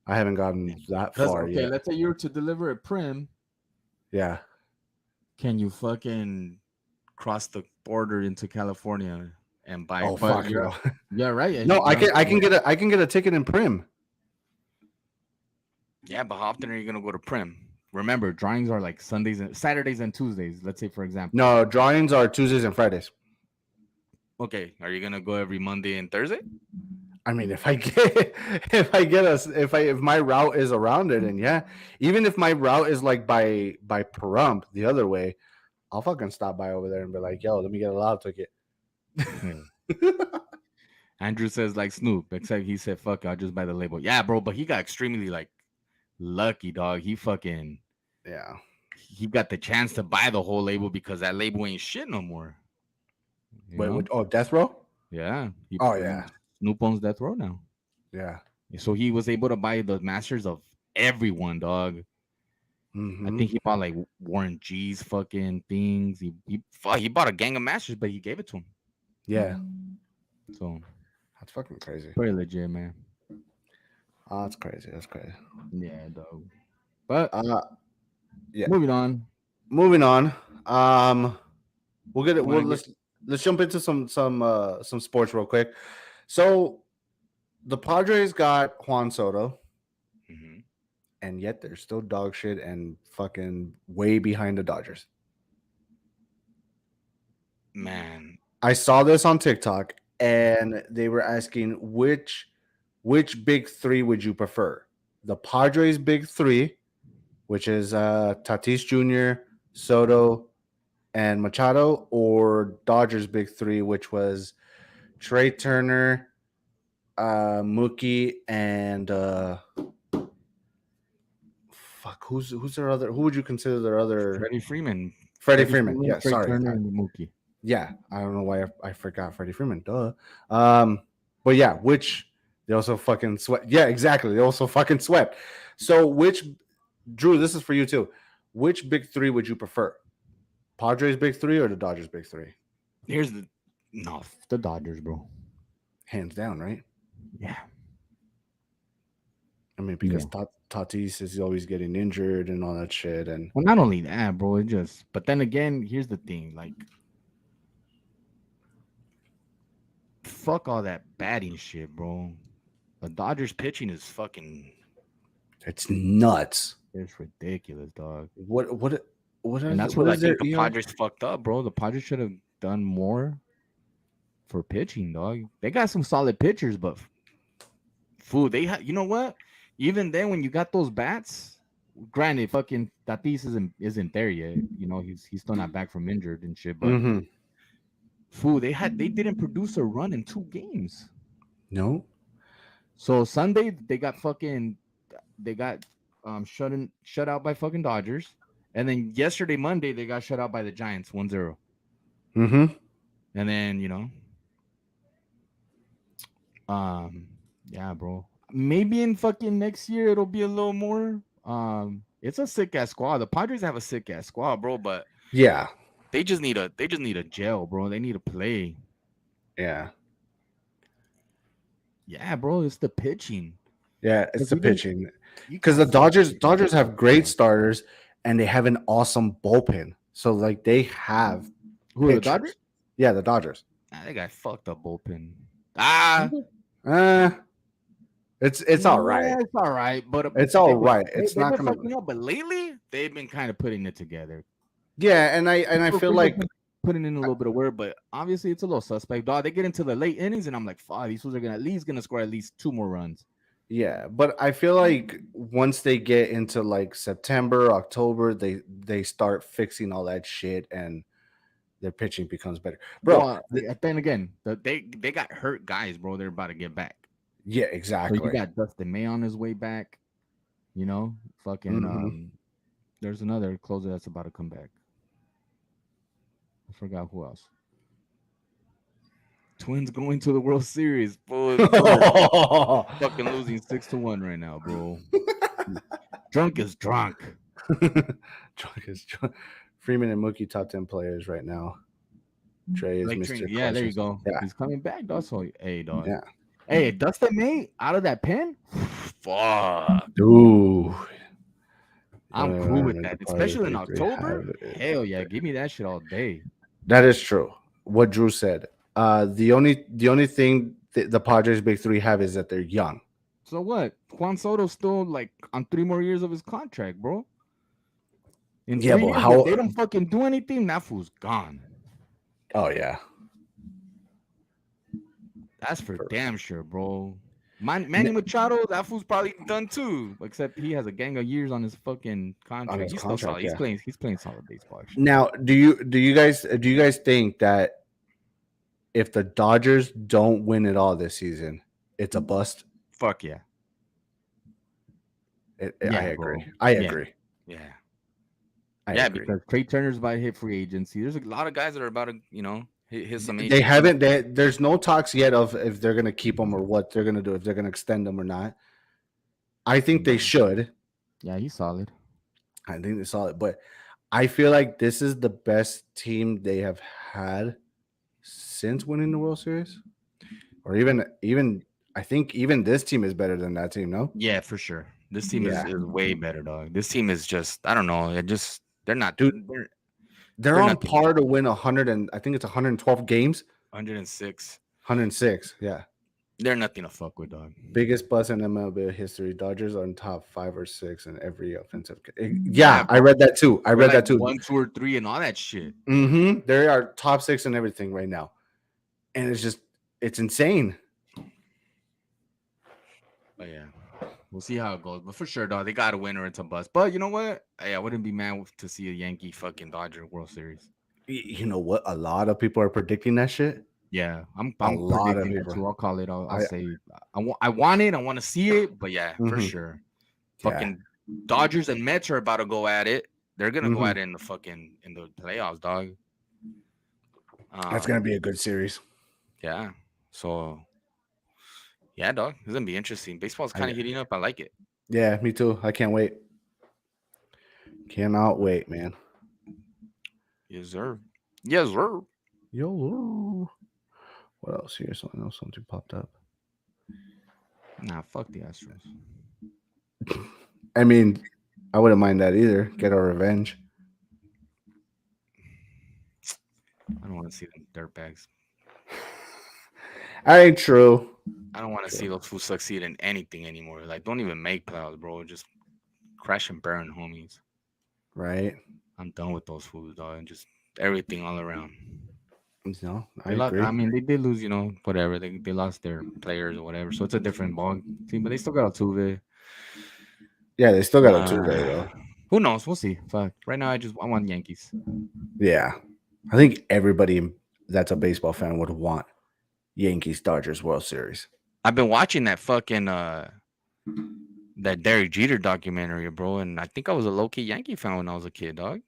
Speaker 1: I haven't gotten that
Speaker 2: Because
Speaker 1: far
Speaker 2: okay,
Speaker 1: yet.
Speaker 2: let's say you were to deliver at prim,
Speaker 1: Yeah.
Speaker 2: can you fucking cross the border into California and buy?
Speaker 1: Oh
Speaker 2: But
Speaker 1: fuck
Speaker 2: you're
Speaker 1: no.
Speaker 2: yeah, right.
Speaker 1: No,
Speaker 2: You don't have to go.
Speaker 1: I can get a ticket in Prim.
Speaker 2: Yeah, but how often are you gonna go to prim? Remember, drawings are like Sundays and Saturdays and Tuesdays. Let's say, for example.
Speaker 1: No, drawings are Tuesdays and Fridays.
Speaker 2: Okay, are you gonna go every Monday and Thursday?
Speaker 1: I mean, if I get if my route is around it, and yeah, even if my route is like by Pahrump the other way, I'll fucking stop by over there and be like, "Yo, let me get a lotto ticket."
Speaker 2: Hmm. Andrew says like Snoop, except he said, "Fuck, it, I'll just buy the label." Yeah, bro, but he got extremely like lucky, dog.
Speaker 1: Yeah.
Speaker 2: He got the chance to buy the whole label because that label ain't shit no more. You
Speaker 1: Wait,
Speaker 2: know?
Speaker 1: oh, Death Row?
Speaker 2: Yeah,
Speaker 1: Oh yeah,
Speaker 2: Snoop owns Death Row now,
Speaker 1: yeah.
Speaker 2: so he was able to buy the masters of everyone, dog. I
Speaker 1: Mm-hmm.
Speaker 2: think he bought like Warren G's fucking things. He bought a gang of masters, but he gave it to him.
Speaker 1: Yeah,
Speaker 2: So
Speaker 1: that's fucking crazy.
Speaker 2: pretty legit, man.
Speaker 1: Oh, that's crazy. That's crazy.
Speaker 2: Yeah, dog. But
Speaker 1: Uh, yeah.
Speaker 2: moving on.
Speaker 1: Moving on. Um, we'll get it.
Speaker 2: You want
Speaker 1: Well,
Speaker 2: to get
Speaker 1: let's jump into some sports real quick. So the Padres got Juan Soto,
Speaker 2: Mhm.
Speaker 1: and yet they're still dog shit and fucking way behind the Dodgers.
Speaker 2: man?
Speaker 1: I saw this on TikTok, and they were asking which big three would you prefer? The Padres big three, which is Tatis Jr., Soto, and Machado, or Dodgers big three, which was Trey Turner, Mookie, and fuck, who's their other? Who would you consider their other?
Speaker 2: Freddie Freeman,
Speaker 1: Freddie Freeman. Yeah,
Speaker 2: Trey
Speaker 1: sorry.
Speaker 2: Turner, and Mookie.
Speaker 1: Yeah, I don't know why I forgot Freddie Freeman. Duh. But yeah, which they also fucking swept. Yeah, exactly. They also fucking swept. So which Drew, this is for you too. Which big three would you prefer? Padres big three or the Dodgers big three?
Speaker 2: Here's the no the Dodgers, bro.
Speaker 1: Hands down, right?
Speaker 2: Yeah,
Speaker 1: I mean,
Speaker 2: Yeah.
Speaker 1: because Tatis is always getting injured and all that shit, and
Speaker 2: Well, not only that, bro. It just. But then again, here's the thing. Like, fuck all that batting shit, bro. The Dodgers pitching is fucking.
Speaker 1: it's nuts.
Speaker 2: It's ridiculous, dog.
Speaker 1: What what
Speaker 2: And that's
Speaker 1: what
Speaker 2: what I
Speaker 1: is their
Speaker 2: think the
Speaker 1: ER?
Speaker 2: Padres fucked up, bro. The Padres should have done more for pitching, dog. They got some solid pitchers, but food, they had. You know what? Even then, when you got those bats, granted, fucking Tatis isn't there yet. You know, he's still not back from injured and shit. But
Speaker 1: Mm-hmm.
Speaker 2: food, they didn't produce a run in 2 games.
Speaker 1: No.
Speaker 2: So Sunday they got shut out by fucking Dodgers. And then yesterday, Monday, they got shut out by the Giants 1-0.
Speaker 1: Mm-hmm.
Speaker 2: And then, um, yeah, bro. Maybe in fucking next year it'll be a little more. It's a sick ass squad. The Padres have a sick ass squad, bro, but
Speaker 1: Yeah.
Speaker 2: they just need a gel, bro. They need to play.
Speaker 1: Yeah.
Speaker 2: Yeah, bro. It's the pitching.
Speaker 1: Yeah. It's
Speaker 2: Because
Speaker 1: the
Speaker 2: even
Speaker 1: pitching.
Speaker 2: you
Speaker 1: Because
Speaker 2: can't
Speaker 1: the
Speaker 2: fuck
Speaker 1: Dodgers have great
Speaker 2: bro.
Speaker 1: starters and they have an awesome bullpen. So like they have
Speaker 2: Who are the Dodgers?
Speaker 1: pitchers. Yeah, the Dodgers.
Speaker 2: That guy fucked up bullpen. Ah,
Speaker 1: Uh, it's all right.
Speaker 2: yeah, it's all right, but
Speaker 1: It's all
Speaker 2: they've been
Speaker 1: right. It's
Speaker 2: they've
Speaker 1: not
Speaker 2: been
Speaker 1: gonna.
Speaker 2: fucking up. But lately, they've been kind of putting it together.
Speaker 1: Yeah, and I feel
Speaker 2: They've
Speaker 1: like
Speaker 2: been putting in a little bit of work, but obviously it's a little suspect. Dog, they get into the late innings, and I'm like, fuck, these fools are gonna score at least 2 more runs.
Speaker 1: yeah, but I feel like once they get into like September, October, they start fixing all that shit and their pitching becomes better, bro.
Speaker 2: Well, then again, they got hurt guys, bro. They're about to get back.
Speaker 1: Yeah,
Speaker 2: So you
Speaker 1: exactly.
Speaker 2: got Dustin May on his way back. You know, fucking
Speaker 1: Hmm.
Speaker 2: there's another closer that's about to come back. I forgot who else. Twins going to the World Series. Boy, fucking losing 6-1 right now, bro. Drunk is drunk.
Speaker 1: Drunk is drunk. Freeman and Mookie top 10 players right now. Trey is
Speaker 2: Like,
Speaker 1: Mr.
Speaker 2: yeah, there you
Speaker 1: Questions.
Speaker 2: go.
Speaker 1: Yeah,
Speaker 2: He's coming back, dog. So, hey, dog.
Speaker 1: yeah.
Speaker 2: Hey, Dustin May out of that pen? Fuck.
Speaker 1: Ooh.
Speaker 2: I'm cool with
Speaker 1: Make the
Speaker 2: that,
Speaker 1: Padres
Speaker 2: especially in
Speaker 1: big three
Speaker 2: October.
Speaker 1: have it.
Speaker 2: Hell yeah, give me that shit all day.
Speaker 1: That is true. What Drew said. The only thing the Padres big three have is that they're young.
Speaker 2: So what? Juan Soto's still like on 3 more years of his contract, bro. In
Speaker 1: Yeah,
Speaker 2: three
Speaker 1: but
Speaker 2: years, if
Speaker 1: how?
Speaker 2: they don't fucking do anything, that fool's gone.
Speaker 1: Oh yeah.
Speaker 2: That's for
Speaker 1: For-
Speaker 2: damn sure, bro. Manny Machado, that fool's probably done too. Except he has a gang of years on his fucking
Speaker 1: On
Speaker 2: contract.
Speaker 1: his
Speaker 2: He's still
Speaker 1: contract,
Speaker 2: solid.
Speaker 1: yeah.
Speaker 2: He's playing solid baseball. Actually,
Speaker 1: Now, do you guys think that if the Dodgers don't win it all this season, it's a bust?
Speaker 2: fuck yeah,
Speaker 1: I
Speaker 2: yeah,
Speaker 1: agree.
Speaker 2: bro.
Speaker 1: I
Speaker 2: Yeah,
Speaker 1: agree.
Speaker 2: yeah,
Speaker 1: I
Speaker 2: yeah.
Speaker 1: agree.
Speaker 2: Because Trey Turner's about to hit free agency. There's a lot of guys that are about to, hit some
Speaker 1: They
Speaker 2: agency.
Speaker 1: haven't. There's no talks yet of if they're gonna keep them or what they're gonna do. If they're gonna extend them or not. I think they should.
Speaker 2: Yeah, he's solid.
Speaker 1: I think they saw it, but I feel like this is the best team they have had since winning the World Series, or even I think even this team is better than that team. No,
Speaker 2: Yeah, for sure. This team is,
Speaker 1: yeah,
Speaker 2: is way better, dog. This team is just I don't know. They're not
Speaker 1: dude, they're
Speaker 2: they're
Speaker 1: on
Speaker 2: nothing.
Speaker 1: par to win 100 and I think it's 112 games,
Speaker 2: 106.
Speaker 1: 106. Yeah,
Speaker 2: They're nothing to fuck with, dog.
Speaker 1: biggest bust in MLB history. Dodgers are in top 5 or 6 in every offensive.
Speaker 2: Yeah,
Speaker 1: Yeah, I
Speaker 2: bro.
Speaker 1: read that too. I
Speaker 2: They're
Speaker 1: read
Speaker 2: like
Speaker 1: that too.
Speaker 2: 1, 2, or 3, and all that shit.
Speaker 1: Mm-hmm. They are top 6 in everything right now, and it's insane.
Speaker 2: But yeah, we'll see how it goes. But for sure, dog, they got a winner. It's a bust. But you know what? Hey, I wouldn't be mad to see a Yankee fucking Dodger World Series.
Speaker 1: You know what? A lot of people are predicting that shit.
Speaker 2: Yeah, I'm
Speaker 1: A lot of
Speaker 2: predicting that
Speaker 1: people.
Speaker 2: too. I'll call it. I'll
Speaker 1: I
Speaker 2: say I want it. I want to see it. But yeah, for
Speaker 1: Mhm.
Speaker 2: sure.
Speaker 1: Yeah.
Speaker 2: Fucking Dodgers and Mets are about to go at it. They're gonna go
Speaker 1: Mhm.
Speaker 2: at it in the playoffs, dog.
Speaker 1: That's gonna be a good series.
Speaker 2: Yeah. So yeah, dog. It's gonna be interesting. Baseball's kind
Speaker 1: I,
Speaker 2: of heating up. I like it.
Speaker 1: yeah, me too. I can't wait. Cannot wait, man.
Speaker 2: Yes, sir. Yes, sir.
Speaker 1: Yo. What else here? Something popped up.
Speaker 2: Nah, fuck the Astros.
Speaker 1: I mean, I wouldn't mind that either. Get our revenge.
Speaker 2: I don't want to see them dirtbags.
Speaker 1: That ain't true.
Speaker 2: I don't want to see
Speaker 1: True.
Speaker 2: those fools succeed in anything anymore. Like, don't even make playoffs, bro. Just crash and burn, homies.
Speaker 1: Right?
Speaker 2: I'm done with those fools, dog. And just everything all around.
Speaker 1: No, I
Speaker 2: They lost.
Speaker 1: agree.
Speaker 2: I mean, they did lose, whatever. They lost their players or whatever. So it's a different ball team, but they still got Altuve.
Speaker 1: Yeah, they still got a two way
Speaker 2: Uh,
Speaker 1: though.
Speaker 2: who knows? We'll see. Fuck. Right now, I want Yankees.
Speaker 1: Yeah. I think everybody that's a baseball fan would want Yankees Dodgers World Series.
Speaker 2: I've been watching that fucking that Derek Jeter documentary, bro, and I think I was a low key Yankee fan when I was a kid, dog.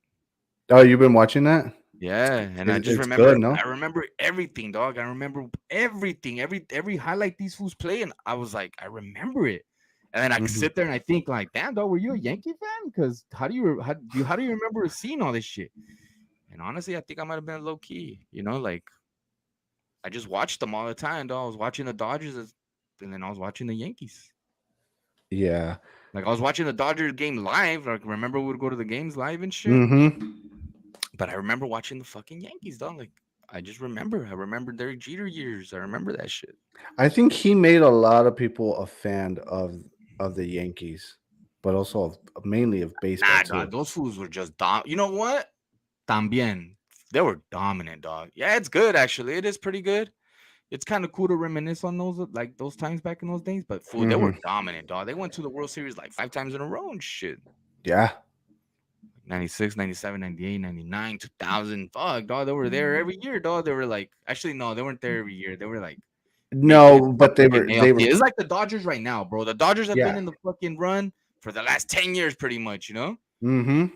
Speaker 1: Oh, you've been watching that?
Speaker 2: Yeah, and I just
Speaker 1: It's good,
Speaker 2: remember,
Speaker 1: no?
Speaker 2: I remember everything, dog. I remember everything, every highlight these fools play, and I was like, I remember it. And then I could
Speaker 1: Hmm.
Speaker 2: sit there and I think, like, damn, dog, were you a Yankee fan? Because how do you remember seeing all this shit? And honestly, I think I might have been low key, like I just watched them all the time, dog. I was watching the Dodgers, and then I was watching the Yankees.
Speaker 1: Yeah.
Speaker 2: Like I was watching the Dodgers game live. Like remember we would go to the games live and shit.
Speaker 1: Hmm.
Speaker 2: But I remember watching the fucking Yankees, dog. Like I just remember. I remember Derek Jeter years. I remember that shit.
Speaker 1: I think he made a lot of people a fan of the Yankees, but also mainly of baseball
Speaker 2: Nah,
Speaker 1: too.
Speaker 2: dog. Those fools were just You know what? Tambien. They were dominant, dog. Yeah, it's good actually. It is pretty good. It's kind of cool to reminisce on those times back in those days. But fool, they were
Speaker 1: Hmm.
Speaker 2: dominant, dog. They went to the World Series like 5 times in a row and shit.
Speaker 1: Yeah.
Speaker 2: 96, 97, 98, 99, 2000. Fuck, dog. They were there every year, dog. They were like, actually, no, they weren't there every year. They were like making it
Speaker 1: No,
Speaker 2: to the
Speaker 1: but they
Speaker 2: fucking
Speaker 1: were
Speaker 2: AL.
Speaker 1: they were
Speaker 2: It's like the Dodgers right now, bro. The Dodgers have been
Speaker 1: yeah.
Speaker 2: in the fucking run for the last 10 years, pretty much.
Speaker 1: Hmm.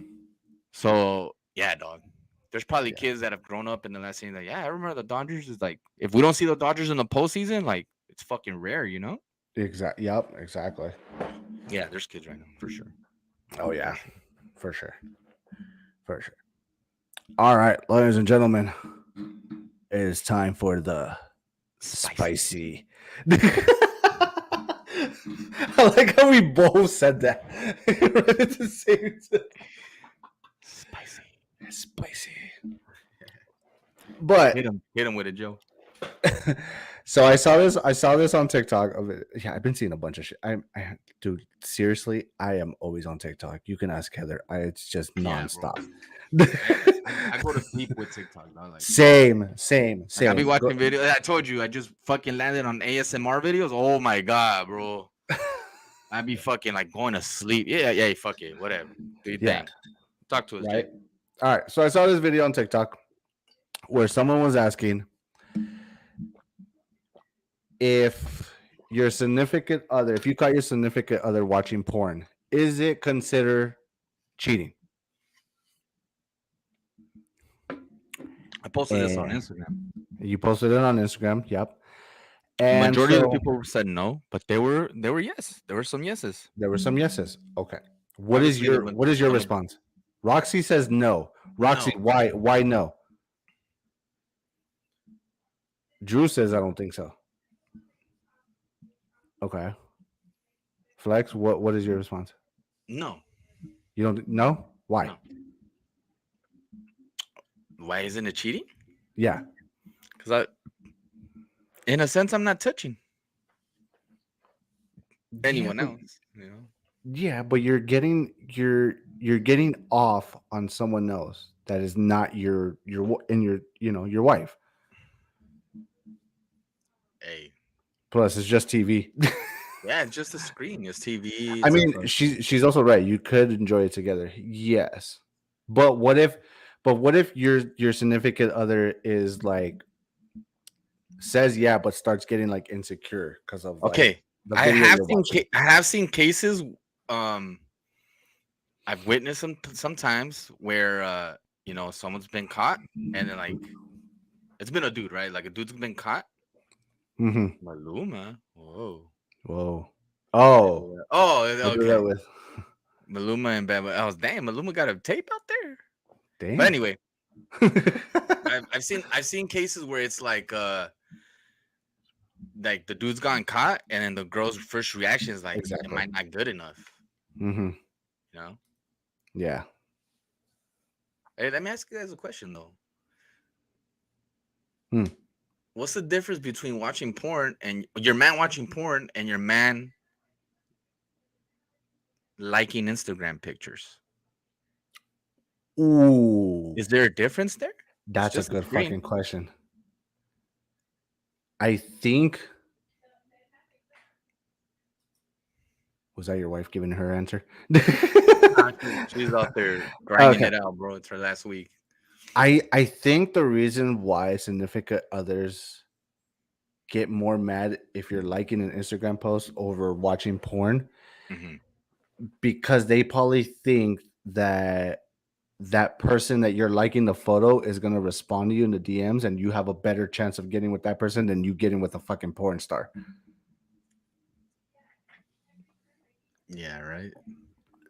Speaker 2: So, yeah, dog. There's probably
Speaker 1: Yeah.
Speaker 2: kids that have grown up in the last season. Like, yeah, I remember the Dodgers is like, if we don't see the Dodgers in the postseason, like, it's fucking rare.
Speaker 1: Exactly. Yep. Exactly.
Speaker 2: Yeah, there's kids right now, for sure.
Speaker 1: Oh
Speaker 2: For
Speaker 1: yeah,
Speaker 2: sure.
Speaker 1: for sure, for sure. All right, ladies and gentlemen, it is time for the
Speaker 2: Spicy.
Speaker 1: spicy. I like how we both said that. Right at the same time.
Speaker 2: Spicy.
Speaker 1: Spicy. But
Speaker 2: Hit him with it, Joe.
Speaker 1: so I saw this. I saw this on TikTok. Of it. Yeah, I've been seeing a bunch of shit. Dude, seriously, I am always on TikTok. You can ask Heather. It's just
Speaker 2: Yeah, bro.
Speaker 1: nonstop.
Speaker 2: I go to sleep with TikTok, dog.
Speaker 1: Same.
Speaker 2: Like I be
Speaker 1: Go,
Speaker 2: watching videos. I told you, I just fucking landed on ASMR videos. Oh my god, bro. I be fucking like going to sleep. Yeah, fuck it, whatever. Do your
Speaker 1: yeah,
Speaker 2: thing. Talk to us,
Speaker 1: right.
Speaker 2: Jake.
Speaker 1: All right. So I saw this video on TikTok where someone was asking if your significant other, if you caught your significant other watching porn, is it considered cheating?
Speaker 2: I posted this on
Speaker 1: And
Speaker 2: Instagram.
Speaker 1: you posted it on Instagram. Yep. And
Speaker 2: Majority of the
Speaker 1: so
Speaker 2: people said no, but there were yes. There were some yeses.
Speaker 1: there were some yeses. Okay.
Speaker 2: Obviously,
Speaker 1: What is your
Speaker 2: the
Speaker 1: response? Roxy says no. Roxy,
Speaker 2: no,
Speaker 1: why no? Drew says I don't think so. Okay. Flex, what is your response?
Speaker 2: no,
Speaker 1: You don't know? Why?
Speaker 2: no. Why isn't it cheating?
Speaker 1: Yeah.
Speaker 2: Because in a sense, I'm not touching
Speaker 1: Yeah,
Speaker 2: anyone
Speaker 1: but
Speaker 2: else.
Speaker 1: yeah, but you're getting off on someone else that is not your wife.
Speaker 2: Hey,
Speaker 1: Plus, it's just TV.
Speaker 2: yeah, it's just a screen. It's TV.
Speaker 1: I
Speaker 2: It's a
Speaker 1: mean, she's also right. You could enjoy it together, yes. But what if your significant other is like says yeah, but starts getting like insecure because of like
Speaker 2: okay.
Speaker 1: the video you're watching?
Speaker 2: I have seen cases. Um, I've witnessed them sometimes where someone's been caught and then like it's been a dude, right? Like a dude's been caught.
Speaker 1: Mm-hmm.
Speaker 2: Maluma. Whoa.
Speaker 1: Whoa. Oh,
Speaker 2: Oh,
Speaker 1: I do that
Speaker 2: okay.
Speaker 1: with.
Speaker 2: Maluma and Bad. I was damn. Maluma got a tape out there. But
Speaker 1: Damn.
Speaker 2: anyway, I've seen cases where it's like the dude's gotten caught, and then the girl's first reaction is like, "Am
Speaker 1: Exactly.
Speaker 2: I not good enough?"
Speaker 1: Mm-hmm.
Speaker 3: You know.
Speaker 1: Yeah.
Speaker 3: Hey, let me ask you guys a question though.
Speaker 1: Hmm.
Speaker 3: What's the difference between watching porn and your man watching porn and your man liking Instagram pictures?
Speaker 1: Ooh,
Speaker 3: Is there a difference there? It's
Speaker 1: that's a
Speaker 3: just a
Speaker 1: good
Speaker 3: screen.
Speaker 1: fucking question. I think was that your wife giving her answer?
Speaker 3: Nah, she's out there grinding
Speaker 1: Okay.
Speaker 3: it out, bro. It's her last week.
Speaker 1: I think the reason why significant others get more mad if you're liking an Instagram post over watching porn
Speaker 3: Hmm.
Speaker 1: because they probably think that that person that you're liking the photo is going to respond to you in the DMs and you have a better chance of getting with that person than you getting with a fucking porn star.
Speaker 3: Yeah, right.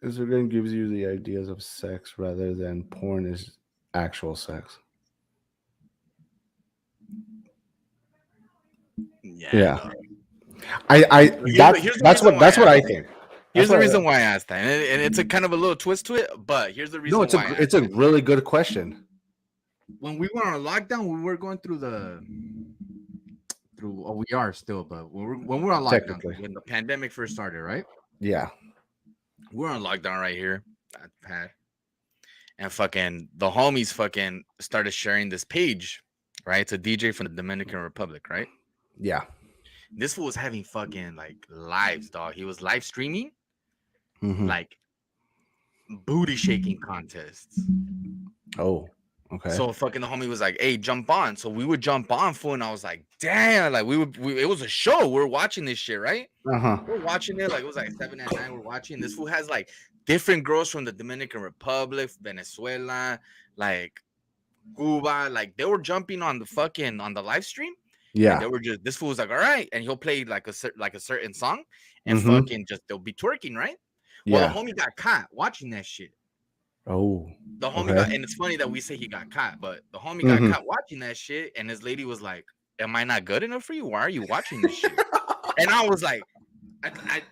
Speaker 1: Instagram gives you the ideas of sex rather than porn is actual sex.
Speaker 3: Yeah, I
Speaker 1: Yeah.
Speaker 3: know.
Speaker 1: I
Speaker 3: But
Speaker 1: that's
Speaker 3: here's the
Speaker 1: that's
Speaker 3: reason
Speaker 1: what
Speaker 3: why I
Speaker 1: that's what
Speaker 3: asked
Speaker 1: I
Speaker 3: that.
Speaker 1: think. That's
Speaker 3: Here's the
Speaker 1: what
Speaker 3: reason why I asked that, and it's a kind of a little twist to it. But here's the
Speaker 1: no,
Speaker 3: reason why I
Speaker 1: it's
Speaker 3: asked
Speaker 1: a
Speaker 3: that.
Speaker 1: really good question.
Speaker 2: When we were on lockdown, we were going through oh, we are still, but when we're on lockdown,
Speaker 1: Technically.
Speaker 2: when the pandemic first started, right?
Speaker 1: Yeah.
Speaker 3: We're on lockdown right here at Pad, and fucking the homies fucking started sharing this page, right? It's a DJ from the Dominican Republic, right?
Speaker 1: Yeah.
Speaker 3: This fool was having fucking like lives, dog. He was live streaming
Speaker 1: Mm-hmm.
Speaker 3: like booty shaking contests.
Speaker 1: Oh, okay.
Speaker 3: So fucking the homie was like, "Hey, jump on." So we would jump on, fool, and I was like, "Damn!" Like it was a show. We're watching this shit, right?
Speaker 1: Uh-huh.
Speaker 3: We're watching it like it was like 7 at 9. We're watching. This fool has like different girls from the Dominican Republic, Venezuela, like Cuba. Like they were jumping on the fucking on the live stream, and
Speaker 1: Yeah.
Speaker 3: they were just this fool was like, "All right," and he'll play like like a certain song, and
Speaker 1: Mm-hmm.
Speaker 3: fucking just they'll be twerking, right? Well, the
Speaker 1: Yeah.
Speaker 3: homie got caught watching that shit.
Speaker 1: Oh,
Speaker 3: The homie
Speaker 1: okay.
Speaker 3: got, and it's funny that we say he got caught, but the homie got
Speaker 1: Mm-hmm.
Speaker 3: caught watching that shit, and his lady was like, "Am I not good enough for you? Why are you watching this shit?" And I was like, I, I,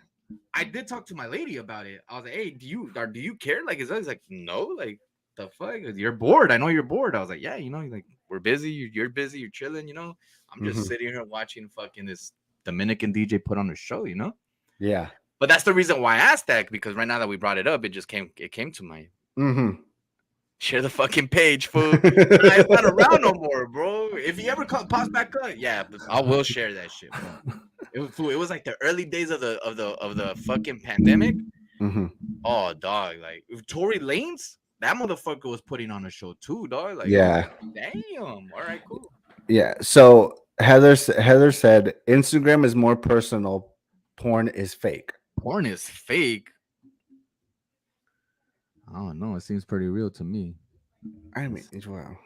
Speaker 3: I did talk to my lady about it. I was like, "Hey, do you care? Like, is that?" He's like, "No, like the fuck? You're bored. I know you're bored." I was like, "Yeah, like we're busy. You're busy. You're chilling. I'm just
Speaker 1: Mm-hmm.
Speaker 3: sitting here watching fucking this Dominican DJ put on a show.
Speaker 1: Yeah.
Speaker 3: But that's the reason why I asked that because right now that we brought it up, it came to my
Speaker 1: Mm-hmm.
Speaker 3: share the fucking page, fool. Nah, it's not around no more, bro. If he ever pops back up, yeah, but I will share that shit. But it was like the early days of the fucking pandemic.
Speaker 1: Mm-hmm.
Speaker 3: Oh, dog, like Tory Lanez, that motherfucker was putting on a show too, dog. Like I was
Speaker 1: Yeah.
Speaker 3: like, damn, all right, cool.
Speaker 1: Yeah. So Heather said Instagram is more personal. Porn is fake.
Speaker 3: Porn is fake.
Speaker 2: I don't know. It seems pretty real to me.
Speaker 1: I mean, well,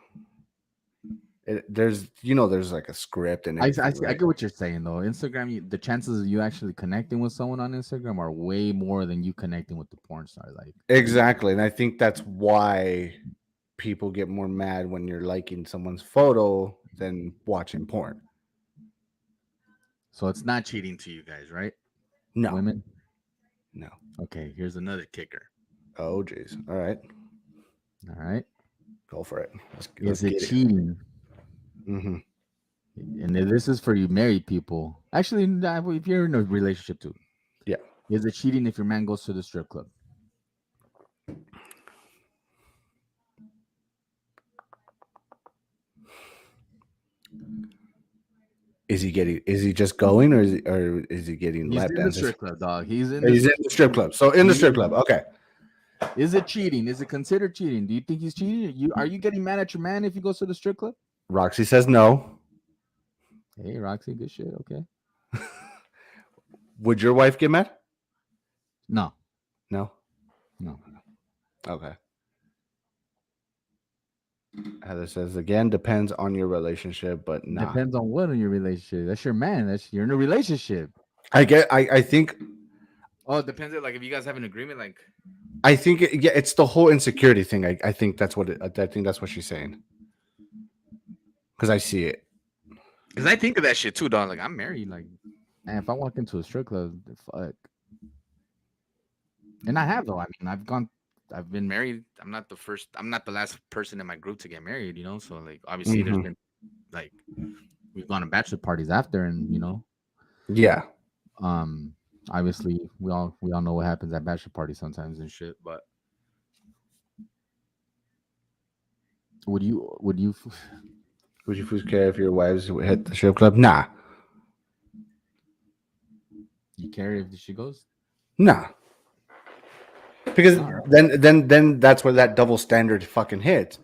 Speaker 1: there's there's like a script and
Speaker 2: I
Speaker 1: everything,
Speaker 2: see, I
Speaker 1: right?
Speaker 2: get what you're saying though. Instagram, the chances of you actually connecting with someone on Instagram are way more than you connecting with the porn star. Like,
Speaker 1: Exactly, and I think that's why people get more mad when you're liking someone's photo than watching porn.
Speaker 2: so it's not cheating.
Speaker 3: Cheating to you guys, right?
Speaker 1: No,
Speaker 2: Women.
Speaker 1: no.
Speaker 3: Okay, here's another kicker.
Speaker 1: Oh, geez. All right,
Speaker 2: All right.
Speaker 1: go for it. Let's
Speaker 2: Is it
Speaker 1: get it.
Speaker 2: cheating?
Speaker 1: Mm-hmm.
Speaker 2: And this is for you married people. Actually, nah, if you're in a relationship too,
Speaker 1: Yeah.
Speaker 2: is it cheating if your man goes to the strip club?
Speaker 1: Is he getting? Is he just going, or is he getting
Speaker 2: He's
Speaker 1: lap
Speaker 2: in the
Speaker 1: dances?
Speaker 2: strip club, dog. He's in the
Speaker 1: He's in
Speaker 2: strip
Speaker 1: the strip
Speaker 2: club.
Speaker 1: club. So in the strip club. Okay.
Speaker 2: Is it cheating? Is it considered cheating? Do you think he's cheating? Are you getting mad at your man if he goes to the strip club?
Speaker 1: Roxy says no.
Speaker 2: Hey, Roxy, good shit. Okay.
Speaker 1: Would your wife get mad?
Speaker 2: No,
Speaker 1: No.
Speaker 2: no.
Speaker 1: Okay. Heather says again, depends on your relationship, but nah.
Speaker 2: Depends on what in your relationship. That's your man. You're in a relationship.
Speaker 1: I think
Speaker 3: Oh, it depends. Like if you guys have an agreement, like
Speaker 1: yeah, it's the whole insecurity thing. I think that's what I think that's what she's saying. Because I see it.
Speaker 3: because I think of that shit too, dog. Like I'm married, like
Speaker 2: And if I walk into a strip club, fuck. And I have though. I mean, I've
Speaker 3: Been
Speaker 2: been.
Speaker 3: married. I'm not the last person in my group to get married, you know. So like obviously there's
Speaker 1: Hmm.
Speaker 3: been like
Speaker 2: We've gone to bachelor parties after, and
Speaker 1: Yeah.
Speaker 2: um, obviously we all know what happens at bachelor parties sometimes and shit. But would you
Speaker 1: Would you fools care if your wives hit the strip club? Nah,
Speaker 2: you care if she goes?
Speaker 1: nah. Because
Speaker 2: All right,
Speaker 1: then that's where that double standard fucking hits.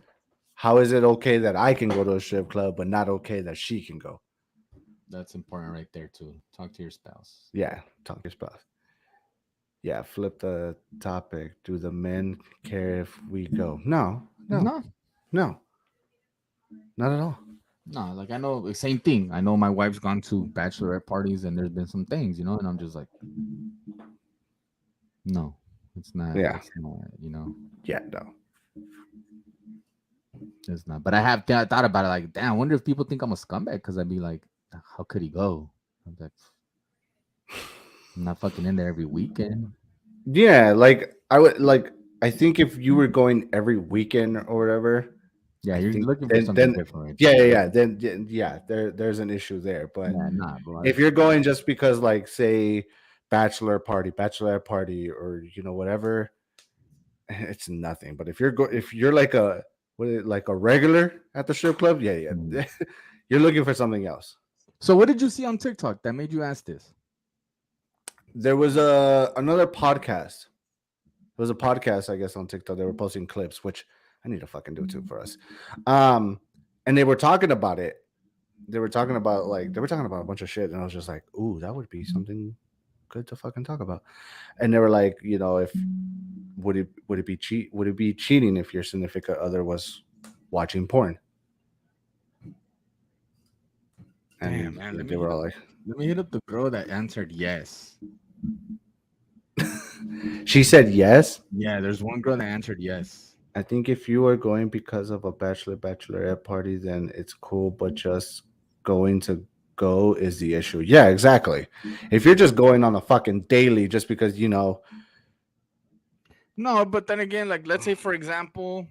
Speaker 1: How is it okay that I can go to a strip club but not okay that she can go?
Speaker 2: that's important right there too. Talk to your spouse.
Speaker 1: Yeah, talk your spouse. Yeah, flip the topic. Do the men care if we go? No, no,
Speaker 2: No,
Speaker 1: no, not at all.
Speaker 2: no. Like I know the same thing. I know my wife's gone to bachelorette parties, and there's been some things, and I'm just like, no, it's not.
Speaker 1: Yeah,
Speaker 2: It's not.
Speaker 1: yeah, no.
Speaker 2: It's not. But I have thought about it. Like, damn, I wonder if people think I'm a scumbag because I'd be like, how could he go? I'm like, I'm not fucking in there every weekend.
Speaker 1: Yeah, like I would like. I think if you were going every weekend or whatever,
Speaker 2: Yeah,
Speaker 1: I
Speaker 2: you're
Speaker 1: think
Speaker 2: looking for something
Speaker 1: then
Speaker 2: different right
Speaker 1: yeah,
Speaker 2: there.
Speaker 1: yeah, yeah. Then yeah, there's an issue there. But
Speaker 2: Yeah, nah, bro.
Speaker 1: if you're going just because, like, say, bachelor party, bachelorette party, or whatever, it's nothing. But if you're like like a regular at the strip club, yeah,
Speaker 2: Mm.
Speaker 1: yeah, you're looking for something else.
Speaker 2: So, what did you see on TikTok that made you ask this?
Speaker 1: There was another podcast. There was a podcast, I guess, on TikTok. They were posting clips, which I need to fucking do too for us. Um, and they were talking about it. They were talking about a bunch of shit, and I was just like, ooh, that would be something good to fucking talk about. And they were like, if would it be cheating if your significant other was watching porn?
Speaker 3: damn
Speaker 1: And
Speaker 3: man.
Speaker 1: they were all like,
Speaker 2: Let me hit up the girl that answered yes.
Speaker 1: she said yes.
Speaker 2: Yeah, there's one girl that answered yes.
Speaker 1: I think if you are going because of a bachelorette party, then it's cool, but just going to go is the issue. Yeah, exactly. If you're just going on a fucking daily just because
Speaker 3: No, but then again, like let's say for example,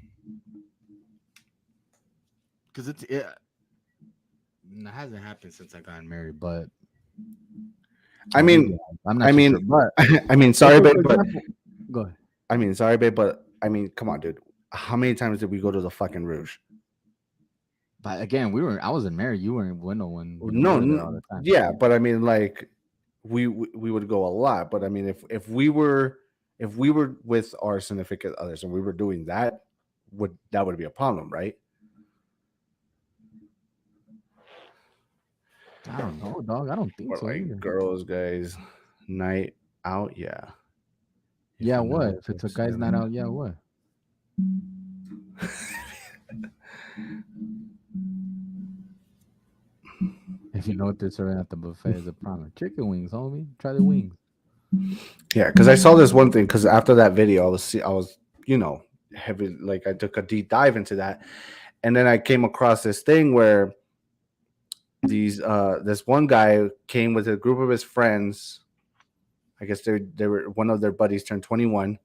Speaker 2: Because it hasn't happened since I got married, but
Speaker 1: I
Speaker 2: or maybe
Speaker 1: mean,
Speaker 2: I'm
Speaker 1: I
Speaker 2: not too sure.
Speaker 1: mean,
Speaker 2: But
Speaker 1: I mean,
Speaker 2: let's
Speaker 1: sorry,
Speaker 2: say,
Speaker 1: babe,
Speaker 2: for
Speaker 1: but
Speaker 2: example, go ahead.
Speaker 1: come on, dude. How many times did we go to the fucking Rouge?
Speaker 2: But again, I wasn't married. You weren't with no one. We
Speaker 1: No,
Speaker 2: were there all the time.
Speaker 1: yeah, but I mean, like, we would go a lot. But I mean, if we were with our significant others and we were doing that, would be a problem, right?
Speaker 2: I don't know, dog. I don't think
Speaker 1: Or
Speaker 2: so
Speaker 1: like
Speaker 2: either.
Speaker 1: girls, guys, night out, yeah. If
Speaker 2: Yeah,
Speaker 1: you know
Speaker 2: what?
Speaker 1: it
Speaker 2: If it's a
Speaker 1: takes
Speaker 2: guy's night
Speaker 1: seven.
Speaker 2: out, yeah, what? If you know what they're serving at the buffet is a problem. Chicken wings, homie. Try the wings.
Speaker 1: Yeah, because I saw this one thing. Because after that video, I was heavy. Like I took a deep dive into that, and then I came across this thing where this one guy came with a group of his friends. I guess they were one of their buddies turned 21,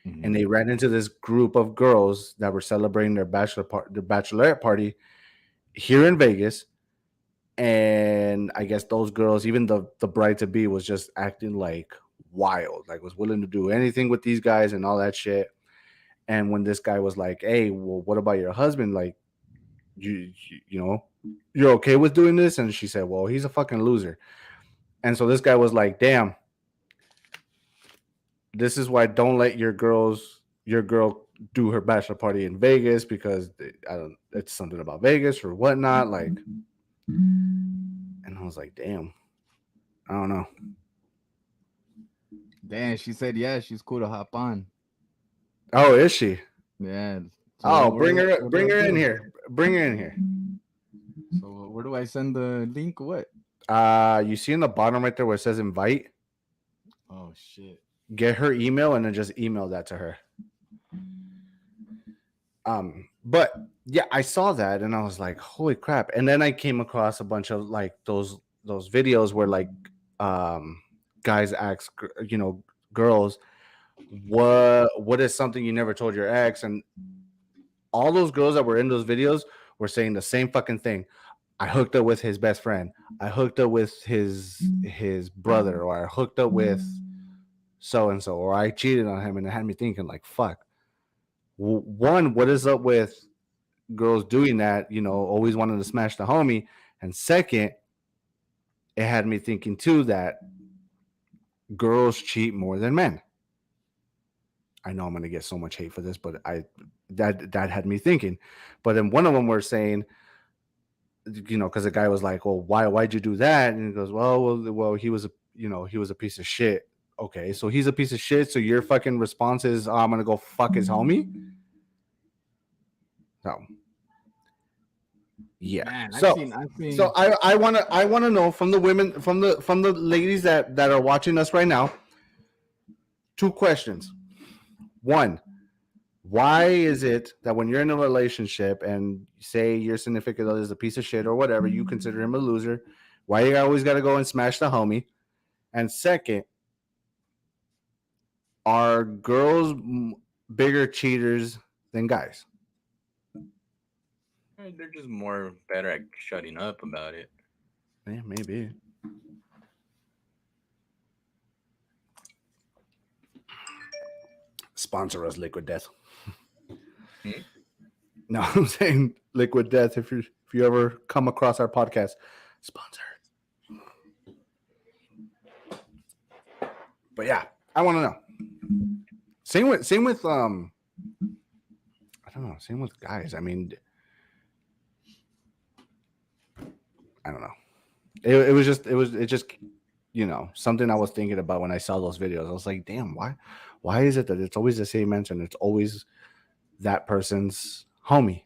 Speaker 1: and
Speaker 2: Mhm.
Speaker 1: they ran into this group of girls that were celebrating their bachelorette party here in Vegas. And I guess those girls, even the bride to be, was just acting like wild, like was willing to do anything with these guys and all that shit. And when this guy was like, "Hey, well, what about your husband? Like, you're okay with doing this?" And she said, "Well, he's a fucking loser." And so this guy was like, "Damn, this is why don't let your girl do her bachelor party in Vegas because I don't. It's something about Vegas or whatnot." Like, and I was like, "Damn, I don't know."
Speaker 2: Damn, she said yeah. She's cool to hop on.
Speaker 1: Oh, is she?
Speaker 2: Yeah. So
Speaker 1: Oh,
Speaker 2: what do
Speaker 1: bring
Speaker 2: I
Speaker 1: her in
Speaker 2: do?
Speaker 1: here. Bring her in here.
Speaker 2: So where do I send the link? What?
Speaker 1: You see in the bottom right there where it says invite?
Speaker 2: Oh shit.
Speaker 1: Get her email and then just email that to her. But yeah, I saw that and I was like, holy crap. And then I came across a bunch of like those videos where like guys ask girls, what is something you never told your ex? And all those girls that were in those videos were saying the same fucking thing. I hooked up with his best friend. I hooked up with his brother, or I hooked up with so and so, or I cheated on him, and it had me thinking like, fuck. One, what is up with girls doing that? You know, always wanting to smash the homie, and second, it had me thinking too that girls cheat more than men. I know I'm gonna get so much hate for this, but that had me thinking. But then one of them were saying, you know, because the guy was like, "Well, why'd you do that?" And he goes, "Well, he was he was a piece of shit." Okay, so he's a piece of shit. So your fucking response is, "Oh, I'm gonna go fuck his homie." No. Yeah.
Speaker 2: Man,
Speaker 1: So
Speaker 2: I've seen.
Speaker 1: so I wanna know from the women, from the ladies that are watching us right now. Two questions. One, why is it that when you're in a relationship and say your significant other is a piece of shit or whatever, you consider him a loser? Why you always got to go and smash the homie? And second, are girls bigger cheaters than guys?
Speaker 3: They're just more better at shutting up about it.
Speaker 1: Yeah, maybe. Sponsor us, Liquid Death. No, I'm saying Liquid Death. If you ever come across our podcast, sponsor. But yeah, I want to know. Same with I don't know. Same with guys. I mean, I don't know. It was just something I was thinking about when I saw those videos. I was like, damn, why is it that it's always the same answer and it's always that person's homie?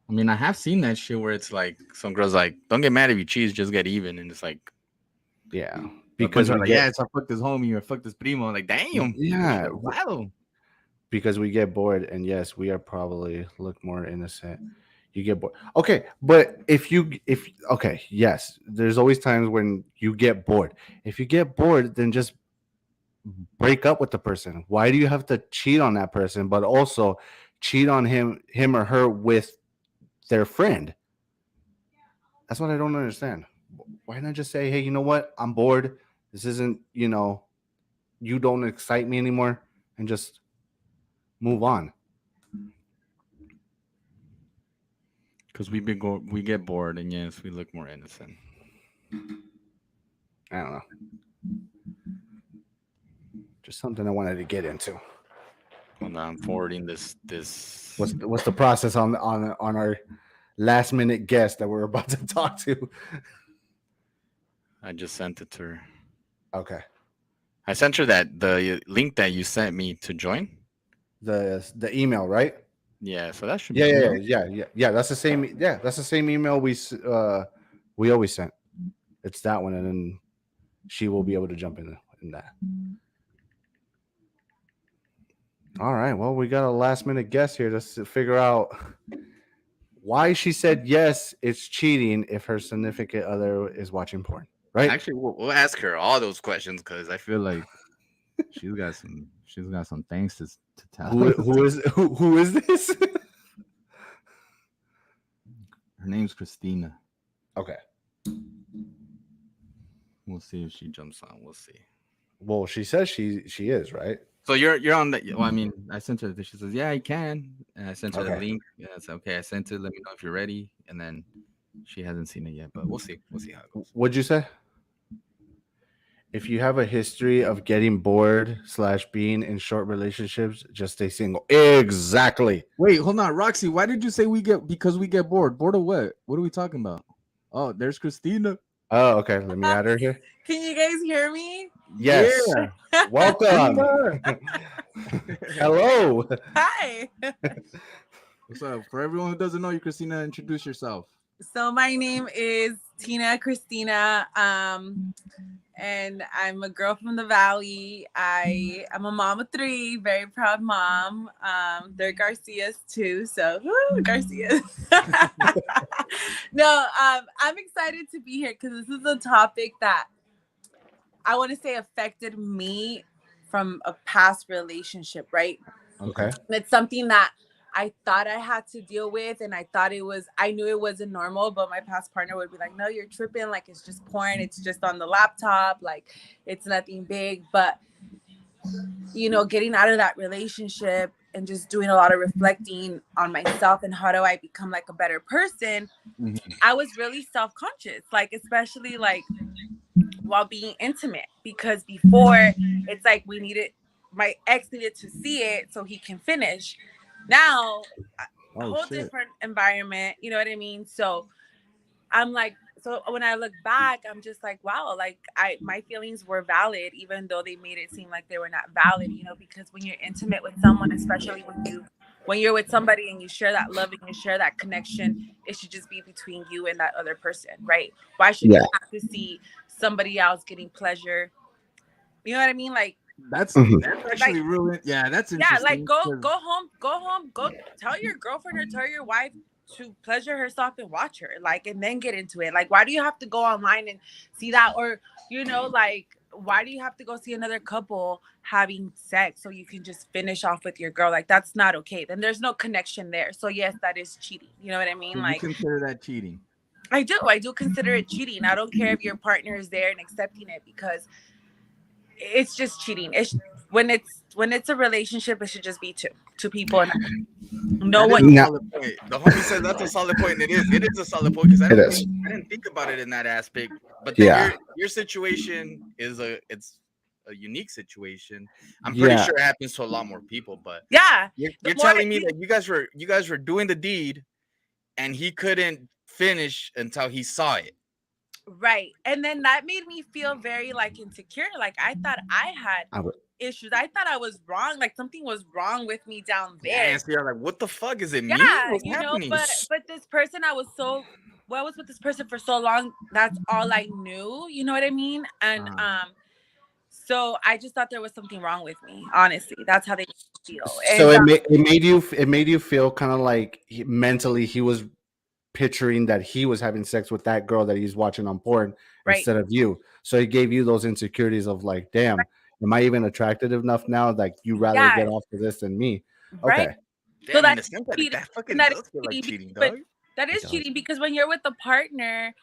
Speaker 3: I mean, I have seen that shit where it's like some girls like, don't get mad if you cheat, just get even, and it's like,
Speaker 1: yeah,
Speaker 3: because we're like, yeah, it's I fuck this homie or fuck this primo. Like, damn,
Speaker 1: yeah,
Speaker 3: wow.
Speaker 1: Because we get bored, and yes, we are probably look more innocent. You get bored. Okay, but if yes, there's always times when you get bored. If you get bored, then just break up with the person. Why do you have to cheat on that person, but also cheat on him or her with their friend? That's what I don't understand. Why not just say, hey, you know what? I'm bored. This isn't, you don't excite me anymore, and just move on.
Speaker 3: Because we get bored, and yes, we look more innocent.
Speaker 1: I don't know. Just something I wanted to get into.
Speaker 3: Hold on, I'm forwarding this.
Speaker 1: What's the process on our last minute guest that we're about to talk to?
Speaker 3: I just sent it to her.
Speaker 1: Okay.
Speaker 3: I sent her the link that you sent me to join.
Speaker 1: The email, right?
Speaker 3: Yeah, so that should
Speaker 1: be yeah. That's the same. Yeah, that's the same email we always sent. It's that one, and then she will be able to jump in that. All right. Well, we got a last minute guest here to figure out why she said yes, it's cheating if her significant other is watching porn. Right?
Speaker 3: Actually, we'll ask her all those questions because I feel like
Speaker 2: she's got some things to tell.
Speaker 1: Who is this?
Speaker 2: Her name's Christina.
Speaker 1: Okay.
Speaker 2: We'll see if she jumps on. We'll see.
Speaker 1: Well, she says she is, right?
Speaker 3: So you're on the. Well, I mean, I sent her. She says, "Yeah, I can." And I sent her the link. Yeah, I said, "Okay, I sent it. Let me know if you're ready." And then she hasn't seen it yet, but we'll see. We'll see how it goes.
Speaker 1: What'd you say? If you have a history of getting bored / being in short relationships, just stay single. Exactly.
Speaker 2: Wait, hold on, Roxy. Why did you say because we get bored? Bored of what? What are we talking about? Oh, there's Christina.
Speaker 1: Oh, okay. Let me add her here.
Speaker 4: Can you guys hear me?
Speaker 1: Yes. Yeah. Welcome. Hello.
Speaker 4: Hi.
Speaker 2: What's up? For everyone who doesn't know you, Christina, introduce yourself.
Speaker 4: So my name is Tina Christina. And I'm a girl from the Valley. I'm a mom of 3, very proud mom. They're Garcias too, so woo, Garcias. No, I'm excited to be here because this is a topic that I want to say affected me from a past relationship, right?
Speaker 2: Okay.
Speaker 1: Okay.
Speaker 4: And it's something that I thought I had to deal with, and I knew it wasn't normal, but my past partner would be like, no, you're tripping, like it's just porn, it's just on the laptop, like it's nothing big. But getting out of that relationship and just doing a lot of reflecting on myself and how do I become like a better person,
Speaker 2: Mhm.
Speaker 4: I was really self-conscious, like especially like while being intimate, because before it's like my ex needed to see it so he can finish. Now a
Speaker 2: Oh
Speaker 4: whole
Speaker 2: shit.
Speaker 4: different environment, you know what I mean? So I'm like, so when I look back, I'm just like, wow, like my feelings were valid, even though they made it seem like they were not valid, because when you're intimate with someone, especially when you're with somebody and you share that love and you share that connection, it should just be between you and that other person, right? Why should
Speaker 1: Yeah.
Speaker 4: you have to see somebody else getting pleasure? You know what I mean?
Speaker 2: That's
Speaker 1: Mhm.
Speaker 2: that's
Speaker 4: Like
Speaker 2: actually really, yeah, that's
Speaker 4: yeah, like
Speaker 2: interesting.
Speaker 4: go
Speaker 2: 'Cause-
Speaker 4: go home, go tell your girlfriend or tell your wife to pleasure herself and watch her, like, and then get into it. Like, why do you have to go online and see that? Or like, why do you have to go see another couple having sex so you can just finish off with your girl? Like, that's not okay. Then there's no connection there. So yes, that is cheating. You know what I mean?
Speaker 2: So you
Speaker 4: Like,
Speaker 2: consider that cheating?
Speaker 4: I do consider it cheating. I don't care if your partner is there and accepting it, because it's just cheating. When it's a relationship, it should just be two people, and no
Speaker 3: That is
Speaker 4: one.
Speaker 3: a
Speaker 1: Now
Speaker 3: solid point. The homie says that's a solid point, and it is a solid point because
Speaker 1: it is.
Speaker 3: I didn't think about it in that aspect. But then
Speaker 1: Yeah.
Speaker 3: your situation it's a unique situation. I'm pretty
Speaker 1: Yeah.
Speaker 3: sure it happens to a lot more people, but
Speaker 4: Yeah, the
Speaker 3: you're
Speaker 4: more
Speaker 3: telling me that you guys were doing the deed and he couldn't finish until he saw it.
Speaker 4: right, and then that made me feel very like insecure. Like I thought I had
Speaker 1: I would.
Speaker 4: issues. I thought I was wrong. Like something was wrong with me down
Speaker 3: Yeah,
Speaker 4: there.
Speaker 3: and so you're like, what the fuck is it me?
Speaker 4: Yeah,
Speaker 3: What's happening?
Speaker 4: but this person I was with this person for so long. That's all I knew. You know what I mean? And so I just thought there was something wrong with me. Honestly, that's how they made me feel.
Speaker 1: So
Speaker 4: And
Speaker 1: it made you feel kind of like mentally he was picturing that he was having sex with that girl that he's watching on porn
Speaker 4: right,
Speaker 1: instead of you. So it gave you those insecurities of like, damn, am I even attractive enough now? Like you rather get
Speaker 4: yeah,
Speaker 1: off of this than me?
Speaker 4: right.
Speaker 1: Okay.
Speaker 4: So
Speaker 3: Damn, in
Speaker 4: that's
Speaker 3: the sense that
Speaker 4: cheating.
Speaker 3: that
Speaker 4: And
Speaker 3: fucking
Speaker 4: that is
Speaker 3: does feel like
Speaker 4: cheating.
Speaker 3: cheating,
Speaker 4: But
Speaker 3: dog.
Speaker 4: that
Speaker 1: It
Speaker 4: is
Speaker 1: does.
Speaker 4: cheating because when you're with a partner,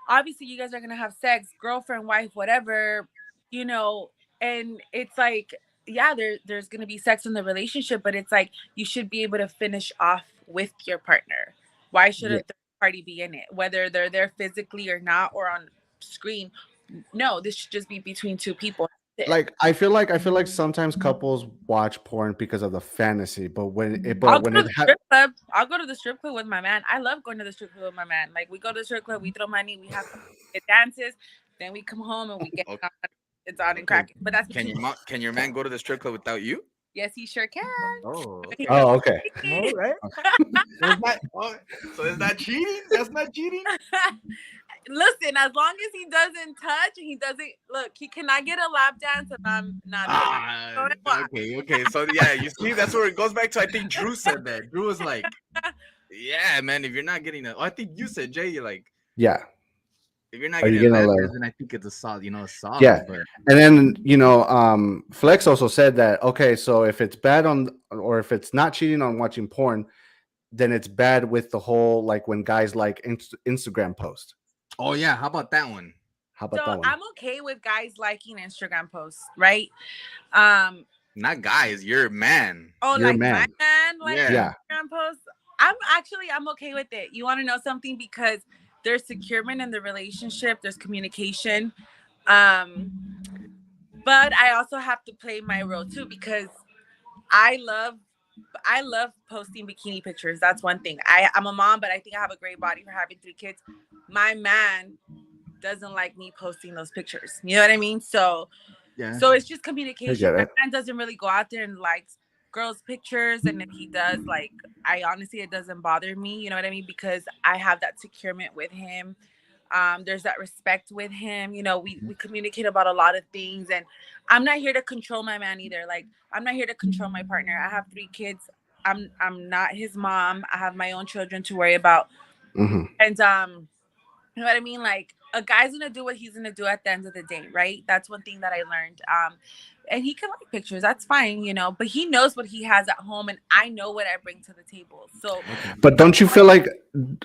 Speaker 4: obviously you guys are gonna have sex, girlfriend, wife, whatever, you know, and it's like, yeah, there's gonna be sex in the relationship, but it's like you should be able to finish off with your partner. Why should a
Speaker 1: Yeah.
Speaker 4: third party be in it? Whether they're there physically or not or on screen. No, this should just be between two people. That's it.
Speaker 1: Like I feel like sometimes couples watch porn because of the fantasy, but when it
Speaker 4: I'll
Speaker 1: but when
Speaker 4: go to
Speaker 1: it
Speaker 4: the strip club. I'll go to the strip club with my man. I love going to the strip club with my man. Like we go to the strip club, we throw money, we have fun, it dances, then we come home and we get
Speaker 3: Okay,
Speaker 4: on, it's on and
Speaker 3: okay.
Speaker 4: cracking. But that's
Speaker 3: Can
Speaker 4: between
Speaker 3: your man go to the strip club without you?
Speaker 4: yes, he sure can.
Speaker 3: Oh,
Speaker 4: He
Speaker 3: okay.
Speaker 4: comes
Speaker 1: Oh, okay.
Speaker 3: All
Speaker 4: with
Speaker 3: right. So is that so is that cheating? That's not cheating.
Speaker 4: me. Listen, as long as he doesn't touch and he doesn't look, he cannot get a lap dance and I'm not doing it.
Speaker 3: Ah,
Speaker 4: So what?
Speaker 3: okay. So yeah, you see, that's where it goes back to. I think Drew said that. Drew was like, "Yeah, man, if you're not getting a, oh, I think you said Jay, you're like,
Speaker 1: Yeah.
Speaker 3: if you're not
Speaker 1: Are you
Speaker 3: getting a
Speaker 1: gonna
Speaker 3: lap
Speaker 1: learn?
Speaker 3: dance, then I think it's a solid, a
Speaker 1: Yeah.
Speaker 3: solid." But
Speaker 1: And then, Flex also said that, okay, so if it's bad on, or if it's not cheating on watching porn, then it's bad with the whole, like when guys like Instagram post.
Speaker 3: oh yeah, how about that one?
Speaker 1: How about
Speaker 4: So
Speaker 1: that one?
Speaker 4: I'm okay with guys liking Instagram posts, right? Um,
Speaker 3: Not guys, you're a man.
Speaker 4: oh,
Speaker 1: You're a
Speaker 4: like my
Speaker 1: man.
Speaker 4: man liking
Speaker 3: Yeah.
Speaker 1: Yeah.
Speaker 4: Instagram posts. I'm okay with it. You want to know something? Because there's securement in the relationship, there's communication. Um, but I also have to play my role too because I love I love posting bikini pictures. That's one thing. I'm a mom, but I think I have a great body for having 3 kids. My man doesn't like me posting those pictures. You know what I mean?
Speaker 2: Yeah.
Speaker 4: So it's just
Speaker 1: I
Speaker 4: communication.
Speaker 1: get
Speaker 4: My
Speaker 1: it.
Speaker 4: man doesn't really go out there and like girls' pictures. And if he does, like I honestly it doesn't bother me, you know what I mean? Because I have that securement with him. There's that respect with him. We communicate about a lot of things, and I'm not here to control my man either. Like I'm not here to control my partner. I have 3 kids. I'm not his mom. I have my own children to worry about.
Speaker 1: Hmm.
Speaker 4: And you know what I mean? Like a guy's gonna do what he's gonna do at the end of the day, right? That's one thing that I learned. and he can like pictures. That's fine, you know. But he knows what he has at home, and I know what I bring to the table. So,
Speaker 2: Okay.
Speaker 1: But don't you feel like,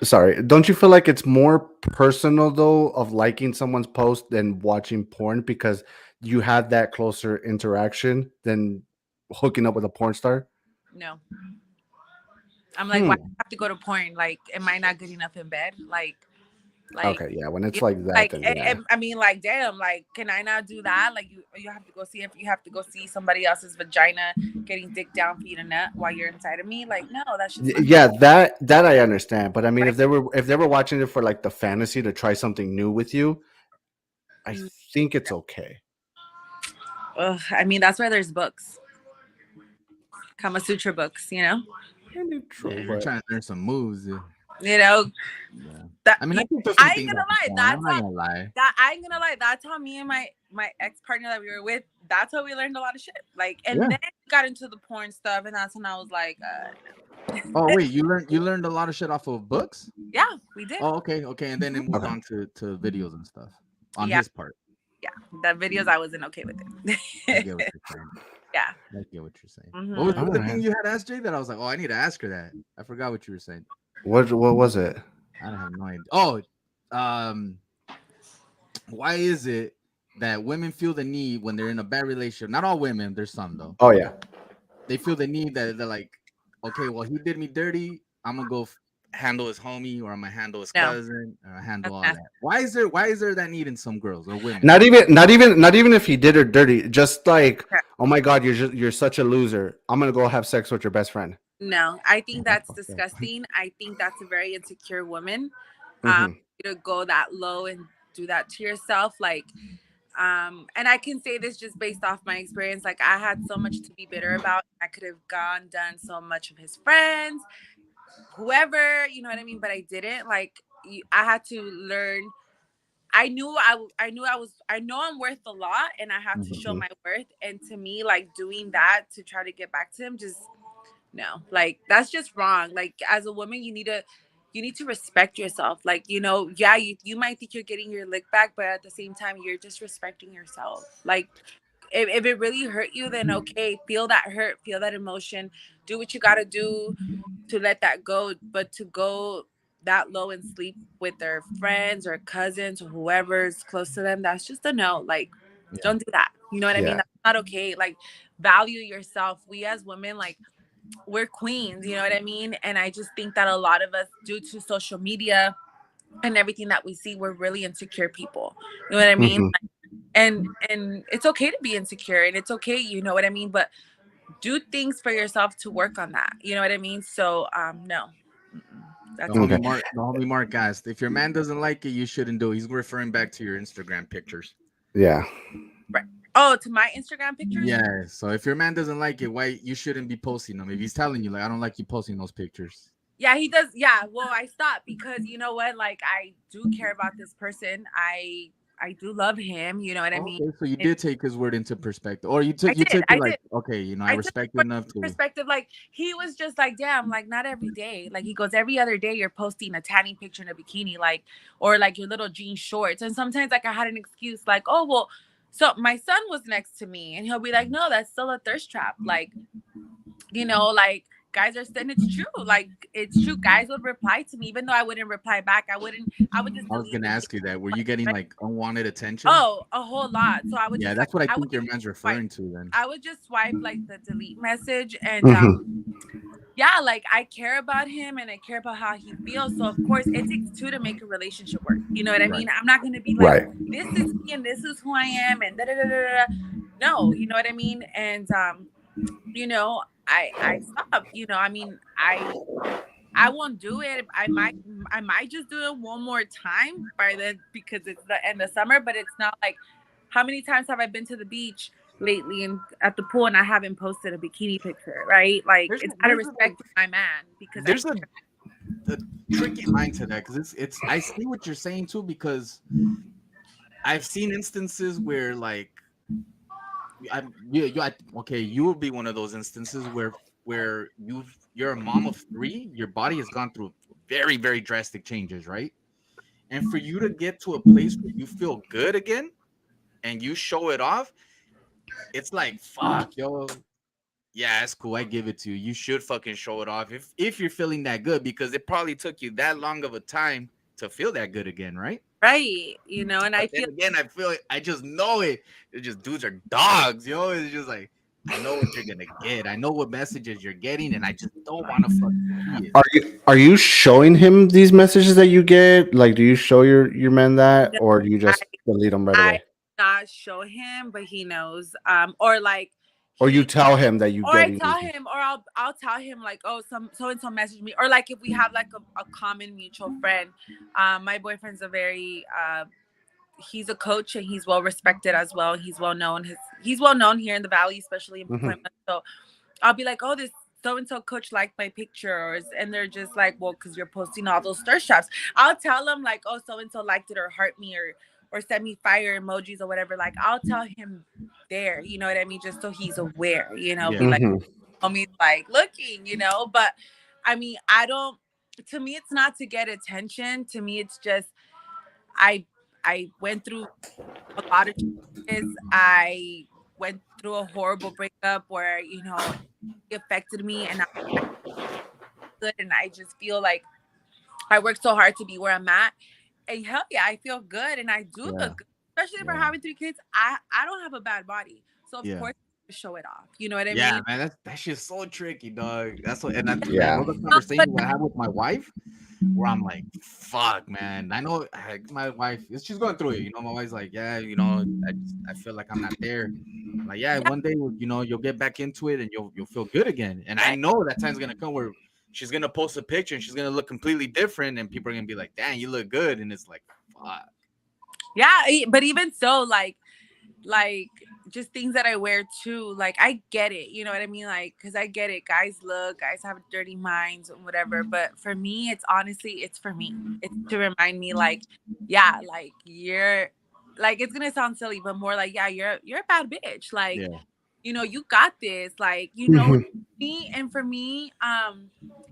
Speaker 1: sorry, don't you feel like it's more personal though of liking someone's post than watching porn because you have that closer interaction than hooking up with a porn star?
Speaker 4: no, I'm like, why do
Speaker 1: Hmm.
Speaker 4: I have to go to porn? Like, am I not good enough in bed? Like,
Speaker 1: Okay, yeah. When it's
Speaker 4: you
Speaker 1: like that,
Speaker 4: like,
Speaker 1: then yeah.
Speaker 4: I mean, like, damn, like, can I not do that? Like, you have to go see if you have to go see somebody else's vagina getting dick down for you to nut while you're inside of me. Like, no, that's just not
Speaker 1: Yeah, that I understand. But I mean,
Speaker 4: right.
Speaker 1: if they were watching it for like the fantasy to try something new with you, I think it's okay.
Speaker 4: Ugh, I mean, that's why there's books, Kama Sutra books.
Speaker 1: I mean,
Speaker 2: Yeah,
Speaker 1: true,
Speaker 2: you're
Speaker 1: but
Speaker 2: trying to learn some moves. Yeah.
Speaker 4: You know
Speaker 2: Yeah.
Speaker 4: that.
Speaker 2: I mean, I think there's some
Speaker 4: I ain't
Speaker 2: things
Speaker 4: gonna
Speaker 2: I can
Speaker 4: lie.
Speaker 2: find. I'm
Speaker 4: That's
Speaker 2: not
Speaker 4: how
Speaker 2: gonna lie.
Speaker 4: that I ain't gonna lie. That's how me and my ex partner that we were with. That's how we learned a lot of shit. Like, and
Speaker 2: Yeah.
Speaker 4: then we got into the porn stuff, and that's when I was like,
Speaker 2: Oh wait, you learned a lot of shit off of books.
Speaker 4: yeah, we did.
Speaker 2: Oh, okay, and then it moved
Speaker 1: okay.
Speaker 2: on to videos and stuff on
Speaker 4: Yeah.
Speaker 2: his part.
Speaker 4: Yeah, the videos I wasn't okay with
Speaker 2: I
Speaker 4: it.
Speaker 2: get what you're saying.
Speaker 4: Yeah.
Speaker 2: I get what you're saying.
Speaker 4: Mhm.
Speaker 2: What was
Speaker 1: All
Speaker 2: the thing
Speaker 1: right.
Speaker 2: you had asked Jay that I was like, oh, I need to ask her that. I forgot what you were saying.
Speaker 1: What was it?
Speaker 2: I don't have no idea. Oh, um, why is it that women feel the need when they're in a bad relationship? Not all women, there's some though.
Speaker 1: Oh yeah.
Speaker 2: They feel the need that they're like, okay, well, he did me dirty. I'm gonna go
Speaker 3: Handle his homie, or I'm gonna handle his
Speaker 4: No.
Speaker 3: cousin.
Speaker 2: or handle
Speaker 4: That's
Speaker 2: all
Speaker 4: nasty.
Speaker 2: that. Why is there that need in some girls or women?
Speaker 1: Not even if he did her dirty. Just like, oh my god, you're such a loser. I'm gonna go have sex with your best friend.
Speaker 4: No, I think
Speaker 2: That's
Speaker 4: that's
Speaker 2: fucked up.
Speaker 4: disgusting. I think that's a very insecure woman.
Speaker 1: Hmm.
Speaker 4: To go that low and do that to yourself, like, and I can say this just based off my experience. Like, I had so much to be bitter about. I could have gone done so much of his friends, whoever, you know what I mean. But I didn't. Like, I had to learn. I know I'm worth a lot, and I have to show
Speaker 1: Mhm.
Speaker 4: my worth. And to me, like, doing that to try to get back to him, just no, like, that's just wrong. Like, as a woman, you need to respect yourself. Like, yeah, you might think you're getting your lick back, but at the same time, you're just respecting yourself. Like, if it really hurt you, then okay, feel that hurt, feel that emotion, do what you got to do to let that go. But to go that low and sleep with their friends or cousins or whoever's close to them, that's just a no. Like,
Speaker 2: Yeah.
Speaker 4: don't do that. You know what I mean?
Speaker 1: Yeah.
Speaker 4: That's not okay. Like, value yourself. We as women, like, we're queens, you know what I mean? And I just think that a lot of us, due to social media and everything that we see, we're really insecure people. You know what I mean?
Speaker 1: Mhm.
Speaker 4: And it's okay to be insecure, and it's okay, you know what I mean? But do things for yourself to work on that. You know what I mean? So no.
Speaker 2: The
Speaker 4: That's
Speaker 1: Okay.
Speaker 2: homie Mark asked, if your man doesn't like it, you shouldn't do it. He's referring back to your Instagram pictures.
Speaker 1: Yeah.
Speaker 4: right. Oh, to my Instagram pictures?
Speaker 2: Yeah. So if your man doesn't like it, why you shouldn't be posting them? If he's telling you like, I don't like you posting those pictures.
Speaker 4: Yeah, he does. Yeah, well, I stopped because you know what? Like, I do care about this person. I do love him. You know what I mean?
Speaker 2: Okay, so you
Speaker 4: And
Speaker 2: did take his word into perspective, or you
Speaker 4: I
Speaker 2: took
Speaker 4: did.
Speaker 2: it
Speaker 4: I
Speaker 2: like,
Speaker 4: did.
Speaker 2: okay, I
Speaker 4: I took
Speaker 2: respect you
Speaker 4: it
Speaker 2: enough
Speaker 4: from
Speaker 2: to.
Speaker 4: perspective. Like, he was just like, damn, like, not every day. Like, he goes, every other day you're posting a tanning picture in a bikini, like, or like your little jean shorts. And sometimes, like, I had an excuse, like, oh well, so my son was next to me, and he'll be like, no, that's still a thirst trap. Like, like, guys are saying it's true. Like, it's true. Guys would reply to me, even though I wouldn't reply back. I would just
Speaker 2: I was
Speaker 4: delete
Speaker 2: gonna
Speaker 4: the
Speaker 2: ask you that. Were you getting
Speaker 4: right?
Speaker 2: like unwanted attention?
Speaker 4: Oh, a whole lot. So I would
Speaker 2: Yeah,
Speaker 4: just like
Speaker 2: that's what I
Speaker 4: I would
Speaker 2: think your
Speaker 4: just
Speaker 2: man's
Speaker 4: swipe.
Speaker 2: referring to then.
Speaker 4: I would just swipe like the delete message, and
Speaker 1: Mhm.
Speaker 4: yeah, like, I care about him and I care about how he feels. So of course it takes two to make a relationship work. You know what I
Speaker 2: Right.
Speaker 4: mean? I'm not gonna be like,
Speaker 1: Right.
Speaker 4: this is me and this is who I am and da da da da da. No, you know what I mean? And I stopped. I mean, I won't do it. I might just do it one more time by then because it's the end of summer, but it's not like, how many times have I been to the beach lately and at the pool and I haven't posted a bikini picture, right? Like,
Speaker 3: There's
Speaker 4: it's out of
Speaker 3: there's a,
Speaker 4: respect for my man because
Speaker 3: there's a
Speaker 2: The tricky line to that, because it's I see what you're saying too, because I've seen instances where like okay, you will be one of those instances where you're a mom of three, your body has gone through very, very drastic changes, right? And for you to get to a place where you feel good again and you show it off, it's like fuck, yo. Yeah, it's cool. I give it to you. You should fucking show it off if you're feeling that good, because it probably took you that long of a time to feel that good again, right?
Speaker 4: Right. You know, and I
Speaker 2: But then
Speaker 4: feel
Speaker 2: again, I feel it. I just know it. It's just dudes are dogs, yo. It's just like I know what you're gonna get. I know what messages you're getting, and I just don't want to fucking see it.
Speaker 1: Are you showing him these messages that you get? Like, do you show your men that,
Speaker 4: no,
Speaker 1: or do you
Speaker 4: I
Speaker 1: just delete them right
Speaker 4: I
Speaker 1: away,
Speaker 4: not show him, but he knows. Or like
Speaker 1: or you
Speaker 4: he
Speaker 1: tell him that you
Speaker 4: or I
Speaker 1: getting
Speaker 4: tell
Speaker 1: these?
Speaker 4: him, or I'll tell him like, oh, some so and so messaged me, or like if we have like a common mutual friend. My boyfriend's a very he's a coach and he's well respected as well. He's well known here in the valley, especially in
Speaker 1: Mhm.
Speaker 4: Plymouth. So I'll be like, oh, this so and so coach liked my pictures, and they're just like, well, because you're posting all those thirst traps. I'll tell them like, oh, so and so liked it or heart me or send me fire emojis or whatever. Like I'll tell him there, you know what I mean, just so he's aware, be
Speaker 2: Yeah,
Speaker 4: like,
Speaker 1: Mhm.
Speaker 4: homie's like looking, But I mean, I don't. To me, it's not to get attention. To me, it's just I I went through a lot of changes. I went through a horrible breakup where it affected me, and I good, and I just feel like I worked so hard to be where I'm at. And hell yeah, I feel good, and I do
Speaker 2: yeah,
Speaker 4: look good, especially for
Speaker 2: yeah,
Speaker 4: having 3 kids. I don't have a bad body, so of
Speaker 2: yeah.
Speaker 4: course I show it off. You know what I
Speaker 2: Yeah,
Speaker 4: mean?
Speaker 2: man, that shit's so tricky, dog. That's what, and that's
Speaker 1: Yeah.
Speaker 2: those are
Speaker 4: But
Speaker 2: conversations I have with my wife, where I'm like, fuck, man. I know my wife, she's going through it. My wife's like, yeah, I feel like I'm not there. Like, yeah,
Speaker 4: yeah,
Speaker 2: one day, you'll get back into it and you'll feel good again. And I
Speaker 4: right.
Speaker 2: know that time's gonna come where she's gonna post a picture and she's gonna look completely different, and people are gonna be like, "Dang, you look good," and it's like, fuck.
Speaker 4: Yeah, but even so, like just things that I wear too. Like I get it, you know what I mean? Like, because I get it. Guys have dirty minds and whatever. But for me, it's for me. It's to remind me, like, yeah, like you're, like it's gonna sound silly, but more like, yeah, you're a bad bitch. Like,
Speaker 2: Yeah,
Speaker 4: you got this. Like,
Speaker 1: Mhm.
Speaker 4: me, and for me,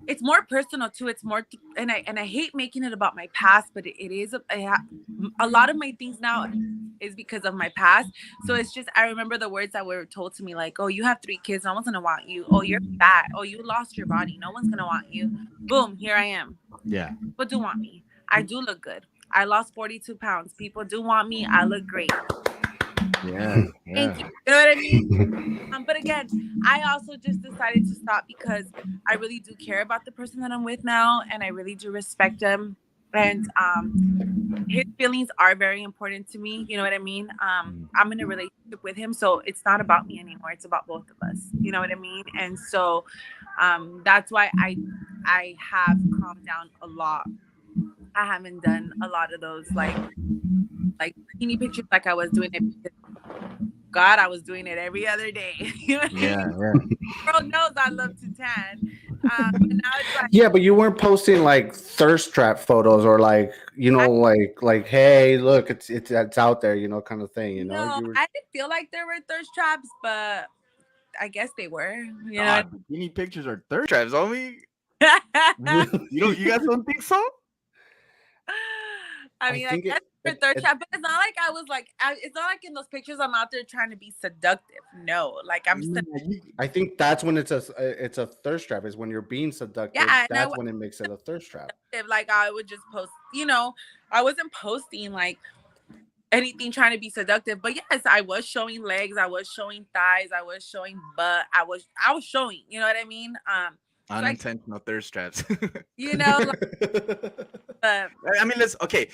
Speaker 4: it's more personal too. It's more, and I hate making it about my past, but it is a lot of my things now is because of my past. So it's just, I remember the words that were told to me, like, oh, you have 3 kids, no one's gonna want you. Oh, you're fat. Oh, you lost your body, no one's gonna want you. Boom, here I am.
Speaker 2: yeah,
Speaker 4: People do want me. I do look good. I lost 42 pounds. People do want me. I look great.
Speaker 2: yeah,
Speaker 4: Thank
Speaker 2: yeah,
Speaker 4: you. You know what I mean? But again, I also just decided to stop because I really do care about the person that I'm with now, and I really do respect him. And his feelings are very important to me. You know what I mean?
Speaker 2: Mhm.
Speaker 4: I'm in a relationship with him, so it's not about me anymore. It's about both of us. You know what I mean? And so that's why I have calmed down a lot. I haven't done a lot of those like bikini pictures like I was doing it because God, I was doing it every other day. You know what I mean?
Speaker 2: Yeah, yeah.
Speaker 4: The world knows I love to tan. But now it's like,
Speaker 1: Yeah, but you weren't posting like thirst trap photos, or like,
Speaker 4: I
Speaker 1: like hey, look, it's out there, kind of thing.
Speaker 4: no,
Speaker 1: You were.
Speaker 4: I didn't feel like there were thirst traps, but I guess they were. You know.
Speaker 2: God, bikini pictures are third traps, homie.
Speaker 1: Really?
Speaker 2: You guys don't think so?
Speaker 4: I
Speaker 1: I
Speaker 4: mean, I
Speaker 1: think
Speaker 4: guess
Speaker 1: it,
Speaker 4: for
Speaker 1: it,
Speaker 4: third
Speaker 1: it
Speaker 4: trap, but it's not like I was like, it's not like in those pictures I'm out there trying to be seductive. No, like I'm
Speaker 2: Yeah,
Speaker 1: I think that's when it's a thirst trap, is when you're being
Speaker 4: yeah,
Speaker 1: seductive.
Speaker 4: and I
Speaker 1: That's when it makes it a thirst trap.
Speaker 4: like I would just post, I wasn't posting like anything trying to be seductive, but yes, I was showing legs, I was showing thighs, I was showing butt, I was showing, you know what I mean? So
Speaker 3: Unintentional thirst traps.
Speaker 4: like, uh,
Speaker 2: I mean, let's okay.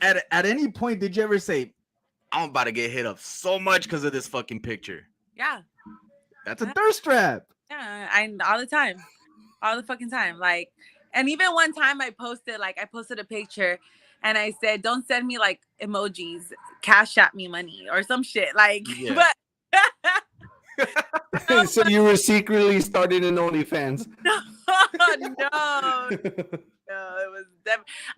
Speaker 2: At any point, did you ever say, "I'm about to get hit up so much because of this fucking picture"?
Speaker 4: yeah,
Speaker 2: That's a thirst trap.
Speaker 4: yeah, I all the time, all the fucking time, like, and even one time I posted a picture, and I said, "Don't send me like emojis, cash at me money or some shit," like,
Speaker 2: Yeah.
Speaker 4: but. No,
Speaker 1: So you were secretly starting an OnlyFans.
Speaker 4: no, no, no, it was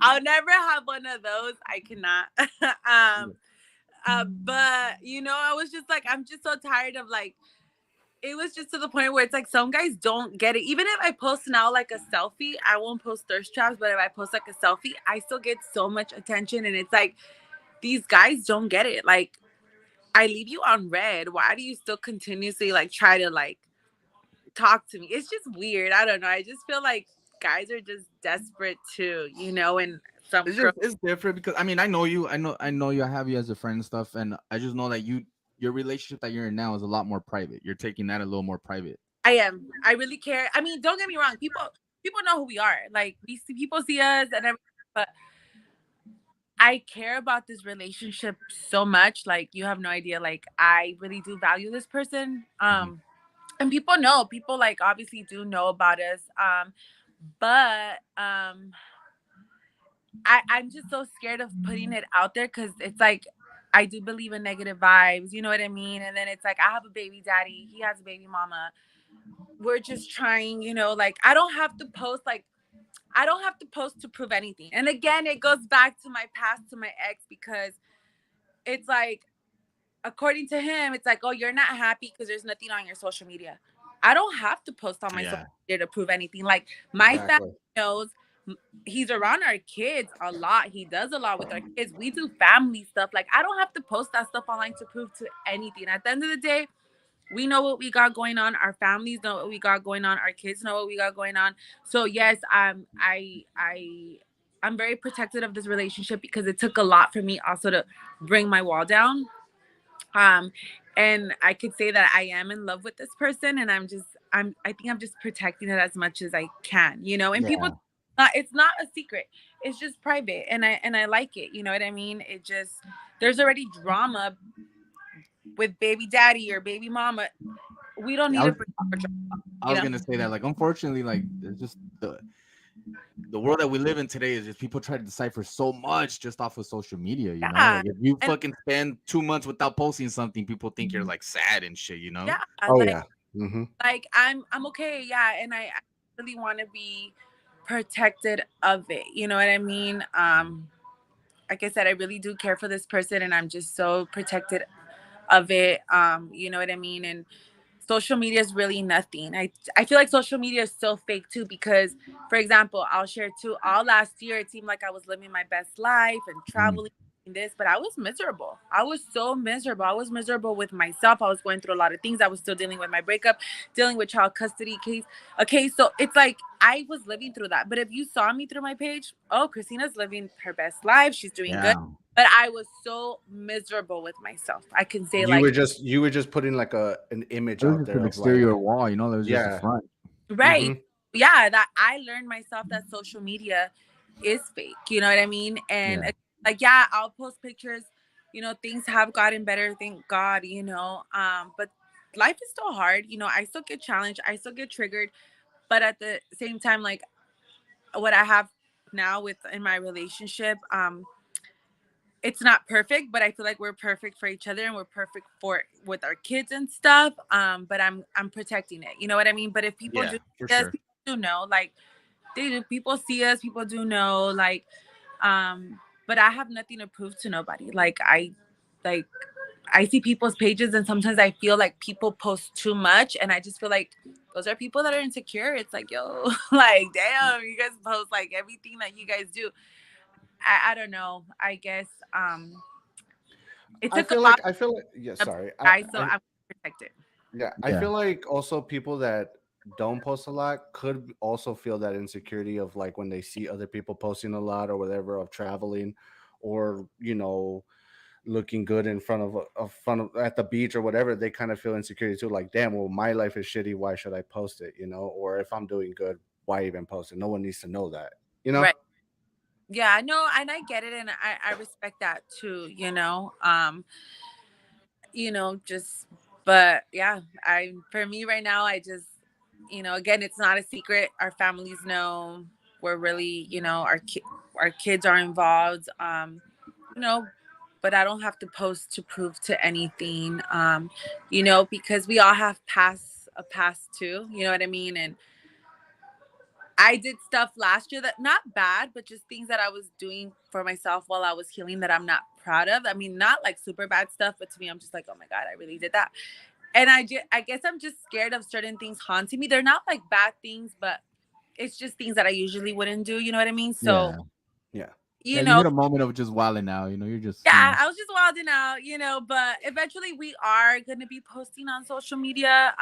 Speaker 4: I'll never have one of those. I cannot. But I was just like, I'm just so tired of like. It was just to the point where it's like some guys don't get it. Even if I post now like a selfie, I won't post thirst traps. But if I post like a selfie, I still get so much attention, and it's like these guys don't get it. Like I leave you on red. Why do you still continuously like try to like talk to me? It's just weird. I don't know. I just feel like guys are just desperate too, you know, and some
Speaker 2: It's
Speaker 4: girls.
Speaker 2: just it's different because I mean I know you, I know you, I have you as a friend and stuff, and I just know that your relationship that you're in now is a lot more private. You're taking that a little more private.
Speaker 4: I am. I really care. I mean, don't get me wrong. People know who we are. Like we see people see us and everything, but I care about this relationship so much. Like you have no idea. Like I really do value this person.
Speaker 2: Mhm.
Speaker 4: And people know. People like obviously do know about us. But I'm just so scared of putting it out there because it's like I do believe in negative vibes, you know what I mean? And then it's like I have a baby daddy, he has a baby mama. We're just trying, you know, like I don't have to post to prove anything. And again, it goes back to my past, to my ex, because it's like according to him, it's like, oh, you're not happy because there's nothing on your social media. I don't have to post on my social
Speaker 2: Yeah.
Speaker 4: media to prove anything. Like my family
Speaker 1: Exactly.
Speaker 4: knows he's around our kids a lot. He does a lot with our kids. We do family stuff. Like I don't have to post that stuff online to prove to anything. At the end of the day, we know what we got going on. Our families know what we got going on. Our kids know what we got going on. So yes, I'm very protective of this relationship because it took a lot for me also to bring my wall down. um and I could say that I am in love with this person, and I think I'm just protecting it as much as I can, you know. And people,
Speaker 2: Yeah.
Speaker 4: it's not a secret, it's just private, and I like it, you know what I mean. It just, there's already drama with baby daddy or baby mama. We don't
Speaker 2: Yeah,
Speaker 4: need to bring more drama,
Speaker 2: I
Speaker 4: you
Speaker 2: was
Speaker 4: know.
Speaker 2: gonna say that, like, unfortunately, like, it's just the world that we live in today is just people try to decipher so much just off of social media, you know?
Speaker 4: Yeah.
Speaker 2: Like if you
Speaker 4: And
Speaker 2: fucking spend 2 months without posting something, people think you're like sad and shit, you know?
Speaker 4: yeah,
Speaker 1: Oh yeah. Mm-hmm.
Speaker 4: I'm okay, yeah, and I really want to be protected of it, you know what I mean. Like I said, I really do care for this person, and I'm just so protected of it. You know what I mean? And social media is really nothing. I feel like social media is so fake too, because for example, I'll share too, all last year it seemed like I was living my best life and
Speaker 2: Mhm.
Speaker 4: traveling and this, but I was miserable. I was so miserable. I was miserable with myself. I was going through a lot of things. I was still dealing with my breakup, dealing with child custody case. Okay, so it's like I was living through that. But if you saw me through my page, oh, Christina's living her best life. She's doing good.
Speaker 2: Yeah.
Speaker 4: But I was so miserable with myself. I can say
Speaker 1: You
Speaker 4: like,
Speaker 1: were just putting like an image
Speaker 2: It was
Speaker 1: out
Speaker 2: just
Speaker 1: there
Speaker 2: an
Speaker 1: of like,
Speaker 2: exterior wall, you know, that was just a
Speaker 1: yeah.
Speaker 2: front.
Speaker 4: right.
Speaker 1: Mm-hmm.
Speaker 4: Yeah, that I learned myself that social media is fake. You know what I mean? And
Speaker 2: Yeah.
Speaker 4: like, yeah, I'll post pictures. You know, things have gotten better, thank God. You know, but life is still hard. You know, I still get challenged. I still get triggered. But at the same time, like what I have now with in my relationship, it's not perfect, but I feel like we're perfect for each other and we're perfect for with our kids and stuff. But I'm protecting it. You know what I mean? But if people
Speaker 3: Yeah,
Speaker 4: do
Speaker 3: for
Speaker 4: yes,
Speaker 3: sure.
Speaker 4: people do know, like they do, people see us, people do know, like but I have nothing to prove to nobody. Like I see people's pages and sometimes I feel like people post too much and I just feel like those are people that are insecure. It's like, yo, like damn, you guys post like everything that you guys do. I don't know. I guess it took a lot
Speaker 1: I feel like yeah,
Speaker 4: of
Speaker 1: sorry.
Speaker 4: guys, so I'm protected.
Speaker 1: Yeah, I
Speaker 2: Yeah.
Speaker 1: feel like also people that don't post a lot could also feel that insecurity of like when they see other people posting a lot or whatever of traveling or looking good in front of at the beach or whatever, they kind of feel insecurity too, like damn, well my life is shitty, why should I post it, or if I'm doing good, why even post it? No one needs to know that.
Speaker 4: Right. Yeah, I know, and I get it, and I respect that too, just but yeah, I for me right now, I just again, it's not a secret. Our families know we're really, our kids are involved. You know, but I don't have to post to prove to anything. Because we all have a past too, you know what I mean? And I did stuff last year that not bad, but just things that I was doing for myself while I was healing that I'm not proud of. I mean, not like super bad stuff, but to me, I'm just like, oh my God, I really did that. And I guess I'm just scared of certain things haunting me. They're not like bad things, but it's just things that I usually wouldn't do. You know what I mean? So
Speaker 2: Yeah.
Speaker 1: Yeah.
Speaker 2: Yeah,
Speaker 4: you
Speaker 2: you
Speaker 4: know,
Speaker 2: hit a moment of just wilding out. You're just,
Speaker 4: yeah, I was just wilding out, but eventually we are going to be posting on social media.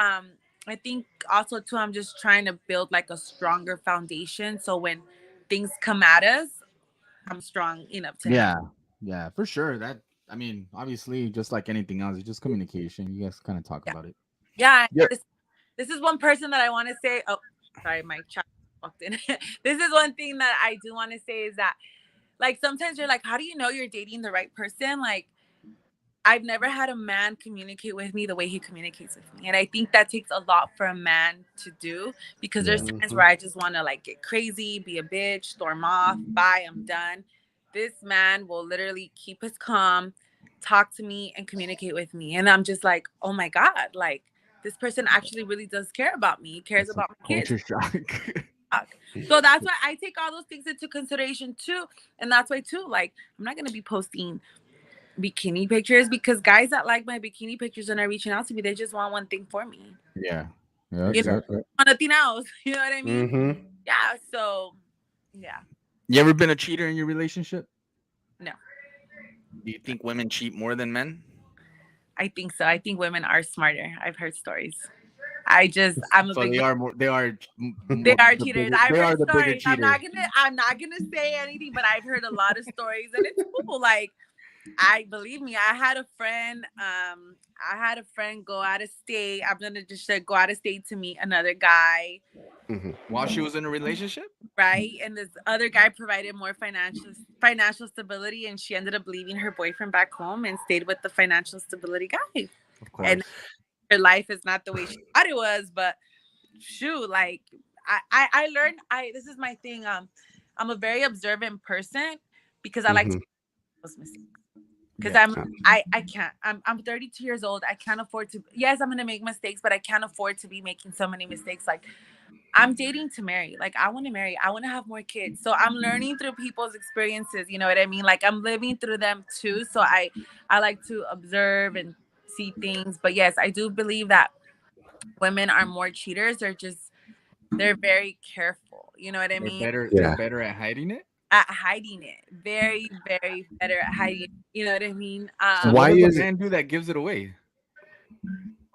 Speaker 4: I think also too, I'm just trying to build like a stronger foundation. So when things come at us, I'm strong enough to handle.
Speaker 2: yeah, yeah, for sure. I mean, obviously, just like anything else, it's just communication. You guys kind of talk
Speaker 4: Yeah.
Speaker 2: about it.
Speaker 4: Yeah.
Speaker 3: Yeah.
Speaker 4: This is one person that I want to say. Oh, sorry, my child walked in. This is one thing that I do want to say is that, like, sometimes you're like, how do you know you're dating the right person? Like, I've never had a man communicate with me the way he communicates with me. And I think that takes a lot for a man to do because there's
Speaker 2: Yeah.
Speaker 4: times where I just want to like get crazy, be a bitch, storm off, bye, I'm done. This man will literally keep his calm, talk to me, and communicate with me. And I'm just like, oh my God, like this person actually really does care about me. He cares
Speaker 2: That's a
Speaker 4: about my kids.
Speaker 2: culture shock.
Speaker 4: So that's why I take all those things into consideration too. And that's why too, like, I'm not gonna be posting bikini pictures because guys that like my bikini pictures and are reaching out to me, they just want one thing for me.
Speaker 2: Yeah. Yeah.
Speaker 4: You know,
Speaker 2: Yeah.
Speaker 1: Exactly.
Speaker 4: nothing else. You know what I mean?
Speaker 1: Mm-hmm.
Speaker 4: Yeah. So yeah.
Speaker 3: You ever been a cheater in your relationship?
Speaker 4: No.
Speaker 3: Do you think women cheat more than men?
Speaker 4: I think so. I think women are smarter. I've heard stories. I'm a
Speaker 2: So
Speaker 4: big
Speaker 2: they are
Speaker 4: they
Speaker 2: more
Speaker 4: are
Speaker 2: the
Speaker 4: cheaters.
Speaker 2: bigger,
Speaker 4: I've
Speaker 2: they
Speaker 4: heard
Speaker 2: are the bigger
Speaker 4: stories.
Speaker 2: cheater.
Speaker 4: I'm not gonna say anything, but I've heard a lot of stories and it's cool. Like I believe me, I had a friend go out of state. I'm gonna just say go out of state to meet another guy,
Speaker 1: Mm-hmm.
Speaker 3: While she was in a relationship?
Speaker 4: right? And this other guy provided more financial stability, and she ended up leaving her boyfriend back home and stayed with the financial stability guy.
Speaker 2: Of
Speaker 4: And
Speaker 2: course.
Speaker 4: her life is not the way she thought it was, but shoot, like I learned I this is my thing. I'm a very observant person because I like to
Speaker 1: Mm-hmm.
Speaker 4: make those mistakes. Because
Speaker 2: Yeah.
Speaker 4: I can't. I'm 32 years old. I can't afford to. Yes, I'm gonna make mistakes, but I can't afford to be making so many mistakes. Like I'm dating to marry. Like I want to marry. I want to have more kids. So I'm learning through people's experiences. You know what I mean? Like I'm living through them too. So I like to observe and see things. But yes, I do believe that women are more cheaters. They're very careful. You know what I
Speaker 2: They're
Speaker 4: mean?
Speaker 2: better. They're
Speaker 1: Yeah.
Speaker 2: better at hiding it.
Speaker 4: At hiding it. Very, very better at hiding it. You know what I mean?
Speaker 3: So
Speaker 1: Why
Speaker 3: what does a
Speaker 1: is
Speaker 3: man do that gives it away?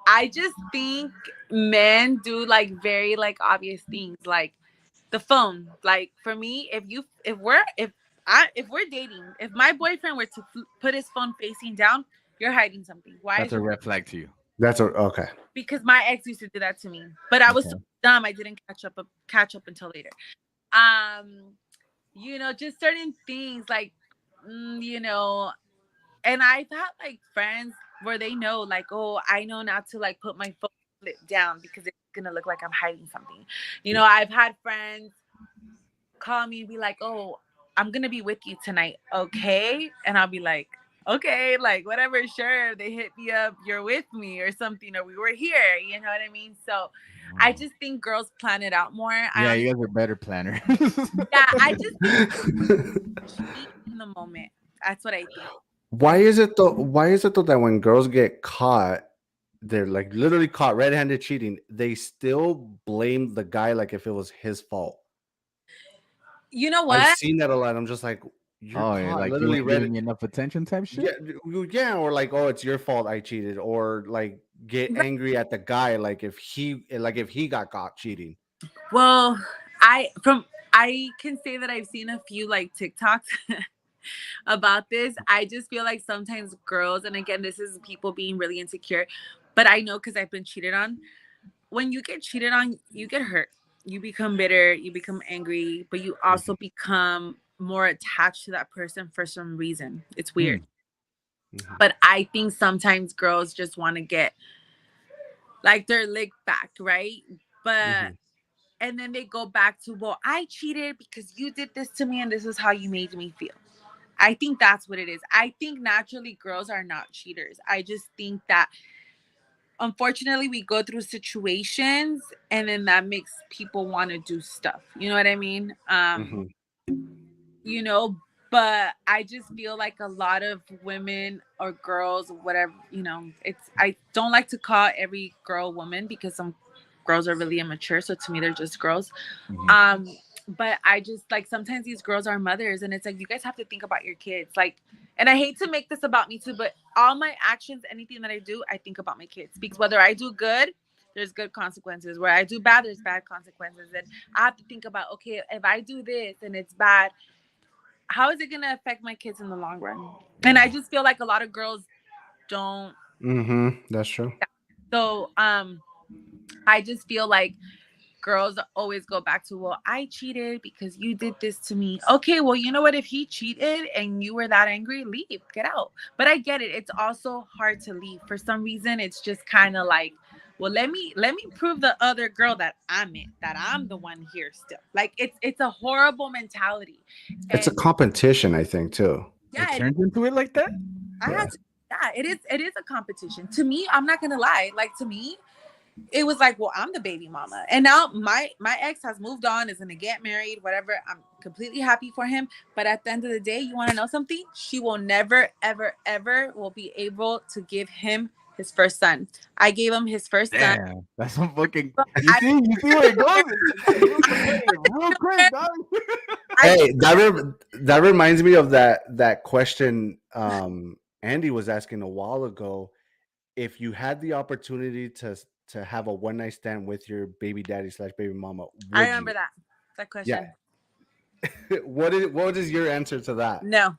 Speaker 4: I just think men do like very like obvious things like the phone. Like for me, if we're dating, if my boyfriend were to put his phone facing down, you're hiding something. Why
Speaker 2: That's
Speaker 4: is
Speaker 2: a
Speaker 4: your
Speaker 2: red flag to you.
Speaker 1: okay?
Speaker 4: because my ex used to do that to me, but I was so
Speaker 2: Okay.
Speaker 4: dumb I didn't catch up until later. Um, just certain things like you know, and I've had like friends where they know, like, oh, I know not to like put my phone flip down because it's gonna look like I'm hiding something. I've had friends call me and be like, oh, I'm gonna be with you tonight, okay? And I'll be like, okay, like whatever, sure. They hit me up, you're with me or something, or we were here, you know what I mean? So I just think girls plan it out more.
Speaker 2: Yeah, you guys are better planners.
Speaker 4: Yeah, I just think cheat in the moment. That's what I think.
Speaker 1: Why is it though? Why is it though that when girls get caught, they're like literally caught red-handed cheating, they still blame the guy like if it was his fault?
Speaker 4: You know
Speaker 1: I've
Speaker 4: what?
Speaker 1: seen that a lot. I'm just like, you're
Speaker 2: Oh, yeah,
Speaker 1: caught
Speaker 2: like you
Speaker 1: literally
Speaker 2: ain't
Speaker 1: red.
Speaker 2: giving me enough attention type shit.
Speaker 1: Yeah, or like, oh, it's your fault I cheated, or like get angry at the guy like if he got caught cheating.
Speaker 4: Well, I can say that I've seen a few like TikToks about this. I just feel like sometimes girls, and again, this is people being really insecure, but I know because I've been cheated on. When you get cheated on, you get hurt. You become bitter, you become angry, but you also become more attached to that person for some reason. It's weird.
Speaker 2: Hmm.
Speaker 1: Mhm.
Speaker 4: But I think sometimes girls just want to get like their lick back, right? But
Speaker 1: Mhm.
Speaker 4: and then they go back to, well, I cheated because you did this to me and this is how you made me feel. I think that's what it is. I think naturally girls are not cheaters. I just think that unfortunately we go through situations and then that makes people want to do stuff. You know what I mean?
Speaker 1: Mhm.
Speaker 4: You know, but I just feel like a lot of women or girls, whatever, I don't like to call every girl woman because some girls are really immature. So to me, they're just girls.
Speaker 2: Mhm.
Speaker 4: Um, but I just like sometimes these girls are mothers, and it's like you guys have to think about your kids. Like, and I hate to make this about me too, but all my actions, anything that I do, I think about my kids, because whether I do good, there's good consequences. Where I do bad, there's bad consequences, and I have to think about, okay, if I do this and it's bad, how is it gonna affect my kids in the long run? And I just feel like a lot of girls don't.
Speaker 1: That's true.
Speaker 4: So I just feel like girls always go back to, well, I cheated because you did this to me. Okay, well, you know what? If he cheated and you were that angry, leave, get out. But I get it. It's also hard to leave. For some reason, it's just kind of like, well, let me prove the other girl that I'm it, that I'm the one here still. Like it's a horrible mentality.
Speaker 1: It's a
Speaker 4: And
Speaker 1: competition, I think, too.
Speaker 4: yeah,
Speaker 3: It turns into it like that.
Speaker 4: I had to. Yeah, it is a competition. To me, I'm not gonna lie. Like to me, it was like, well, I'm the baby mama, and now my ex has moved on, is gonna get married, whatever. I'm completely happy for him, but at the end of the day, you want to know something? She will never, ever, ever will be able to give him his first son. I gave him his first son.
Speaker 2: Damn, that's some fucking.
Speaker 4: I-
Speaker 2: You see where it goes? It's real competitive, real quick, dog.
Speaker 1: Hey, that reminds me of that question Andy was asking a while ago. If you had the opportunity to have a one night stand with your baby daddy / baby mama, would
Speaker 4: I remember
Speaker 1: you?
Speaker 4: that question.
Speaker 1: Yeah. What is your answer to that?
Speaker 4: No,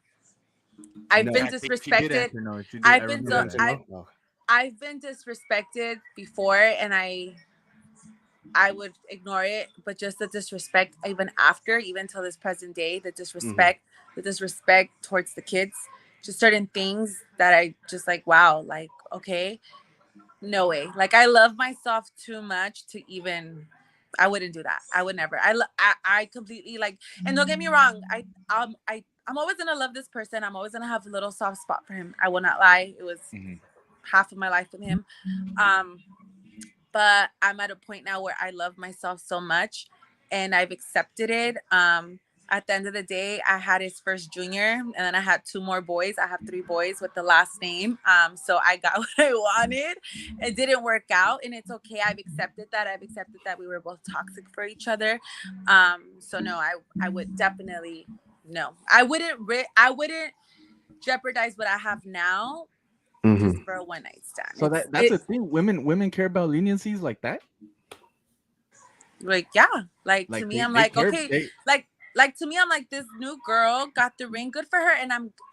Speaker 4: I've
Speaker 1: No.
Speaker 4: been
Speaker 2: I think she did
Speaker 4: disrespected.
Speaker 2: answer no. She did.
Speaker 4: I've
Speaker 2: I
Speaker 4: been
Speaker 1: Good
Speaker 2: remember
Speaker 4: so
Speaker 1: answer,
Speaker 2: that.
Speaker 1: no?
Speaker 4: I've been disrespected before, and I would ignore it, but just the disrespect, even after, even till this present day, the disrespect towards the kids, just certain things that I just like, wow, like, okay, no way. Like, I love myself too much to even, I wouldn't do that. I would never. I completely like, and don't get me wrong, I'm always gonna love this person. I'm always gonna have a little soft spot for him. I will not lie. It was half of my life with him. But I'm at a point now where I love myself so much, and I've accepted it. At the end of the day, I had his first junior, and then I had two more boys. I have three boys with the last name. So I got what I wanted. It didn't work out, and it's okay. I've accepted that. I've accepted that we were both toxic for each other. So no, I would definitely no. I wouldn't jeopardize what I have now just for a one night stand.
Speaker 2: So that's the thing. Women care about leniencies like that.
Speaker 4: Like, yeah, like to
Speaker 2: Like
Speaker 4: me,
Speaker 2: they,
Speaker 4: I'm
Speaker 2: they
Speaker 4: like,
Speaker 2: care.
Speaker 4: okay,
Speaker 2: They,
Speaker 4: like to me, I'm like, this new girl got the ring, good for her,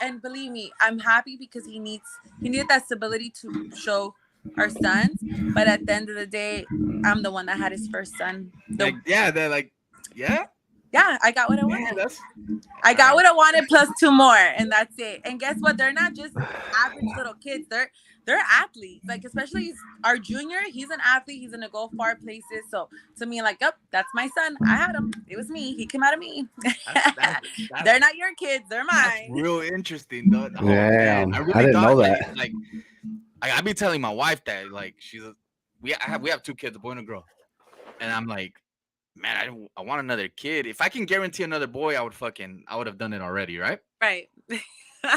Speaker 4: and believe me, I'm happy because he needed that stability to show our sons. But at the end of the day, I'm the one that had his first son.
Speaker 3: Like, yeah, they're like, yeah,
Speaker 4: Yeah, I got what I
Speaker 3: man,
Speaker 4: wanted.
Speaker 3: that's
Speaker 4: I got what I wanted plus two more, and that's it. And guess what? They're not just average little kids. They're athletes. Like, especially our junior, he's an athlete. He's gonna go far places. So to me, like, yep, that's my son. I had him. It was me. He came out of me.
Speaker 3: that's
Speaker 4: They're not your kids. They're
Speaker 3: that's
Speaker 4: mine.
Speaker 3: real interesting, though. Oh,
Speaker 1: Damn,
Speaker 3: man,
Speaker 1: I
Speaker 3: really
Speaker 1: didn't know
Speaker 3: thought
Speaker 1: that.
Speaker 3: like I be telling my wife that like we have two kids, a boy and a girl, and I'm like, man, I want another kid. If I can guarantee another boy, I would have done it already, right?
Speaker 4: Right.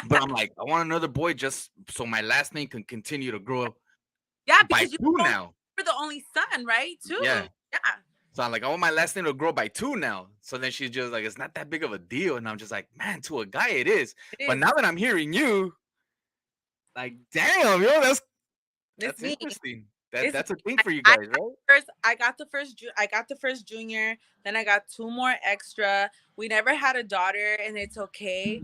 Speaker 3: But I'm like, I want another boy just so my last name can continue to grow
Speaker 4: Yeah,
Speaker 3: by
Speaker 4: because
Speaker 3: two now.
Speaker 4: you're the only son, right? Too.
Speaker 3: Yeah.
Speaker 4: Yeah.
Speaker 3: So I'm like, I want my last name to grow by two now. So then she's just like, it's not that big of a deal. And I'm just like, man, to a guy it is.
Speaker 4: It
Speaker 3: But
Speaker 4: is.
Speaker 3: now that I'm hearing you, like, damn, yo,
Speaker 4: It's
Speaker 3: that's
Speaker 4: me.
Speaker 3: interesting.
Speaker 4: It's
Speaker 3: That's a thing for you
Speaker 4: I
Speaker 3: guys,
Speaker 4: got
Speaker 3: right?
Speaker 4: I got the first junior, then I got two more extra. We never had a daughter, and it's okay.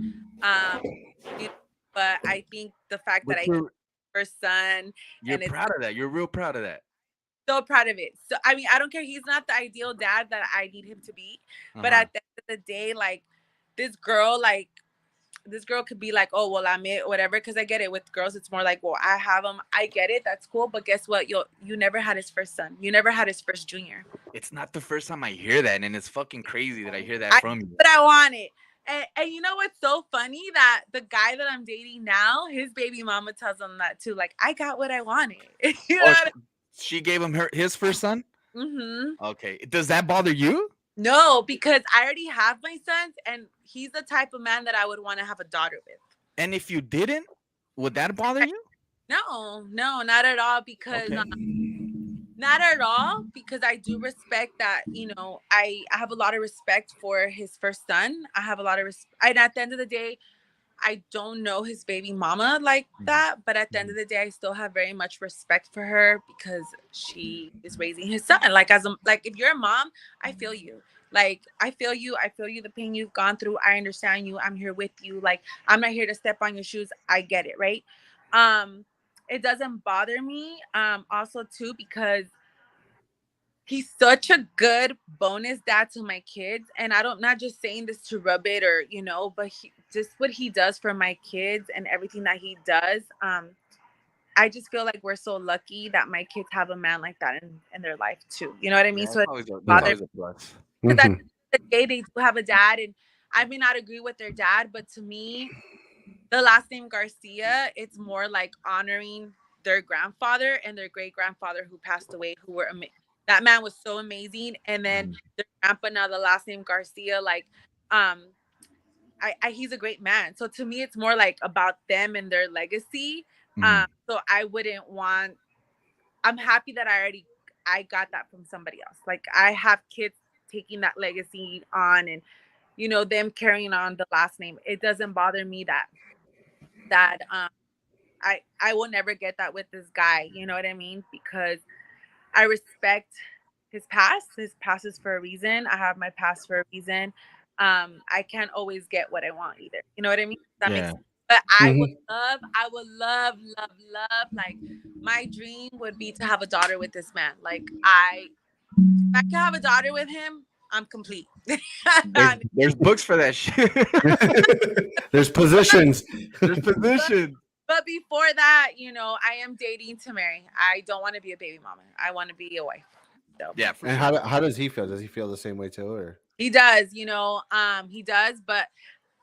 Speaker 4: But I think the fact that
Speaker 3: But
Speaker 4: I got the first son,
Speaker 3: you're
Speaker 4: and it's
Speaker 3: proud of that. You're real proud of that.
Speaker 4: so proud of it. So I mean, I don't care. He's not the ideal dad that I need him to be, but
Speaker 3: Uh-huh.
Speaker 4: at the end of the day, like this girl, could be like, oh well, I'm it, whatever. Because I get it with girls, it's more like, well, I have him, I get it, that's cool. But guess what? You never had his first son. You never had his first junior.
Speaker 3: It's not the first time I hear that, and it's fucking crazy that I hear that from you.
Speaker 4: But I want it. And you know what's so funny? That the guy that I'm dating now, his baby mama tells him that too. Like, I got what I wanted. You know what
Speaker 3: She gave him his first son?
Speaker 4: Mm-hmm.
Speaker 3: Okay. Does that bother you?
Speaker 4: No, because I already have my sons, and he's the type of man that I would want to have a daughter with.
Speaker 3: And if you didn't, would that bother you?
Speaker 4: No, not at all. Because
Speaker 3: Okay.
Speaker 4: Not at all, because I do respect that, I have a lot of respect for his first son. I have a lot of and at the end of the day, I don't know his baby mama like that, but at the end of the day, I still have very much respect for her because she is raising his son. Like like if you're a mom, I feel you. Like I feel you. I feel you. The pain you've gone through. I understand you. I'm here with you. Like I'm not here to step on your shoes. I get it, right? Um, it doesn't bother me. Also too because he's such a good bonus dad to my kids, and I don't, not just saying this to rub it or but just what he does for my kids and everything that he does. I just feel like we're so lucky that my kids have a man like that in their life too, you know what I mean?
Speaker 3: Yeah,
Speaker 4: So it
Speaker 3: that's
Speaker 4: bothers
Speaker 3: always a plus.
Speaker 4: because at
Speaker 1: Mhm.
Speaker 4: the end of the day they do have a dad, and I may not agree with their dad, but to me the last name Garcia, it's more like honoring their grandfather and their great grandfather who passed away, who were that man was so amazing. And then their grandpa, now the last name Garcia, like, um, he's a great man. So to me, it's more like about them and their legacy. So I wouldn't want. I'm happy that I got that from somebody else. Like I have kids taking that legacy on, and them carrying on the last name. It doesn't bother me that I will never get that with this guy, you know what I mean? Because I respect his past. His past is for a reason. I have my past for a reason. I can't always get what I want either. You know what I mean? That makes
Speaker 2: Yeah.
Speaker 4: sense. But
Speaker 1: Mhm.
Speaker 4: I would love, love, love, like my dream would be to have a daughter with this man. Like if I can have a daughter with him, I'm complete.
Speaker 3: There's books for that shit.
Speaker 1: There's positions.
Speaker 3: There's positions.
Speaker 4: But before that, I am dating to marry. I don't want to be a baby mama. I want to be a wife. So
Speaker 3: Yeah, for
Speaker 1: And
Speaker 3: sure.
Speaker 1: how does he feel? Does he feel the same way too, or?
Speaker 4: he does, he does, but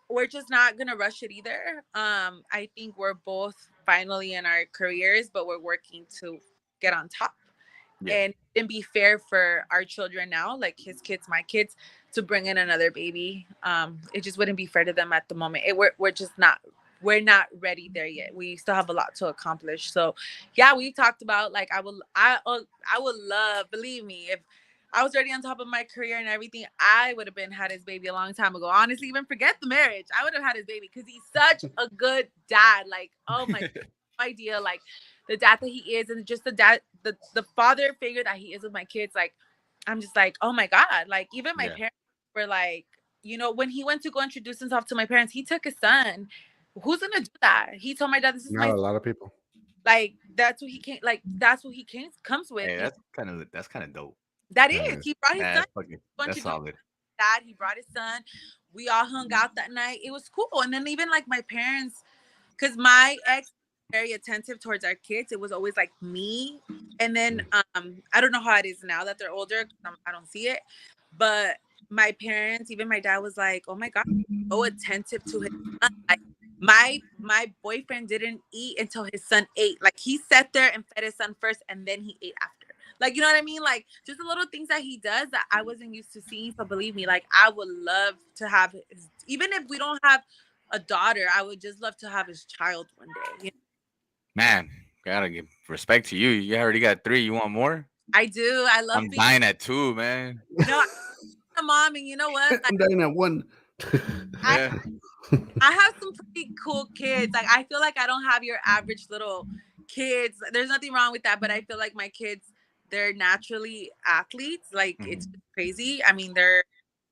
Speaker 4: we're just not gonna rush it either. I think we're both finally in our careers, but we're working to get on top.
Speaker 3: Yeah.
Speaker 4: And be fair for our children now, like his kids, my kids, to bring in another baby. It just wouldn't be fair to them at the moment. We're just not, we're not ready there yet. We still have a lot to accomplish. So yeah, we talked about like I would love, believe me, if I was already on top of my career and everything, I would have been had his baby a long time ago. Honestly, even forget the marriage, I would have had his baby because he's such a good dad. Like, oh my idea, like the dad that he is, and just the dad, the father figure that he is with my kids. Like, I'm just like, oh my god. Like, even my
Speaker 3: Yeah.
Speaker 4: parents were like, when he went to go introduce himself to my parents, he took his son. Who's gonna do that? He told my dad, "This is
Speaker 1: Not
Speaker 4: my
Speaker 1: a lot of people.
Speaker 4: like." That's what he came. Like, that's what he came comes with.
Speaker 3: Hey, that's kind of dope.
Speaker 4: That
Speaker 1: That
Speaker 4: is.
Speaker 1: is.
Speaker 4: He brought his son.
Speaker 3: That's
Speaker 4: Introduced
Speaker 3: solid.
Speaker 4: dad. He brought his son. We all hung out that night. It was cool. And then even like my parents, because my ex very attentive towards our kids. It was always like me. And then I don't know how it is now that they're older. I don't see it. But my parents, even my dad was like, oh my God, so attentive to his son. Like my boyfriend didn't eat until his son ate. Like he sat there and fed his son first and then he ate after. Like, you know what I mean? Like just the little things that he does that I wasn't used to seeing. So believe me, like I would love to have even if we don't have a daughter, I would just love to have his child one day.
Speaker 3: Man, gotta give respect to you. You already got 3. You want more?
Speaker 4: I do. I love
Speaker 3: I'm
Speaker 4: being
Speaker 3: dying at 2, man.
Speaker 4: I'm a mom, and you know what? Like,
Speaker 1: I'm dying at one.
Speaker 4: I
Speaker 3: Yeah.
Speaker 4: I have some pretty cool kids. Like I feel like I don't have your average little kids. There's nothing wrong with that, but I feel like my kids, they're naturally athletes. Like it's just crazy. I mean, they're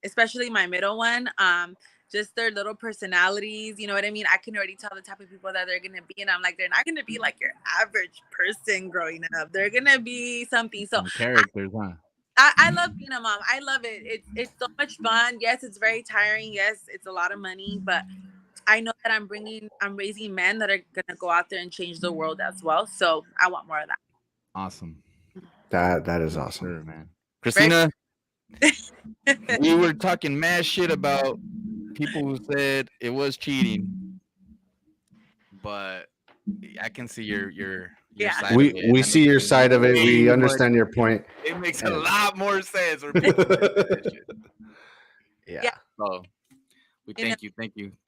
Speaker 4: especially my middle one. Just their little personalities, you know what I mean? I can already tell the type of people that they're gonna be, and I'm like, they're not gonna be like your average person growing up. They're gonna be something. So
Speaker 2: Some characters, huh?
Speaker 4: I love being a mom. I love it. It's so much fun. Yes, it's very tiring. Yes, it's a lot of money, but I know that I'm raising men that are gonna go out there and change the world as well. So I want more of that.
Speaker 2: Awesome.
Speaker 1: That is awesome.
Speaker 2: Sure, man.
Speaker 3: Christina, we were talking mad shit about people who said it was cheating, but I can see your
Speaker 4: Yeah.
Speaker 3: side of it.
Speaker 1: We
Speaker 3: That
Speaker 1: see
Speaker 3: makes
Speaker 1: your side of it. We
Speaker 3: way
Speaker 1: understand your point.
Speaker 3: It makes a
Speaker 1: Yeah.
Speaker 3: lot more sense when people say that shit.
Speaker 1: Yeah.
Speaker 4: Yeah.
Speaker 3: So we
Speaker 4: You know-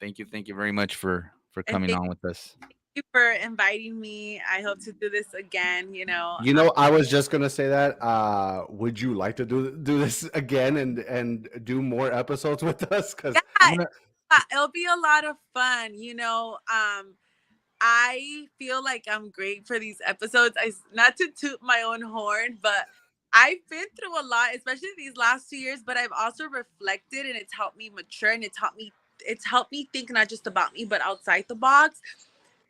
Speaker 3: thank you very much for
Speaker 4: And
Speaker 3: coming
Speaker 4: thank
Speaker 3: on with us.
Speaker 4: you for inviting me. I hope to do this again.
Speaker 1: I was just gonna say that. Would you like to do this again and do more episodes with us? Because
Speaker 2: I'm
Speaker 4: Yeah,
Speaker 2: gonna.
Speaker 4: it'll be a lot of fun. I feel like I'm great for these episodes. Not to toot my own horn, but I've been through a lot, especially these last 2 years. But I've also reflected, and it's helped me mature, and it's helped me think not just about me, but outside the box.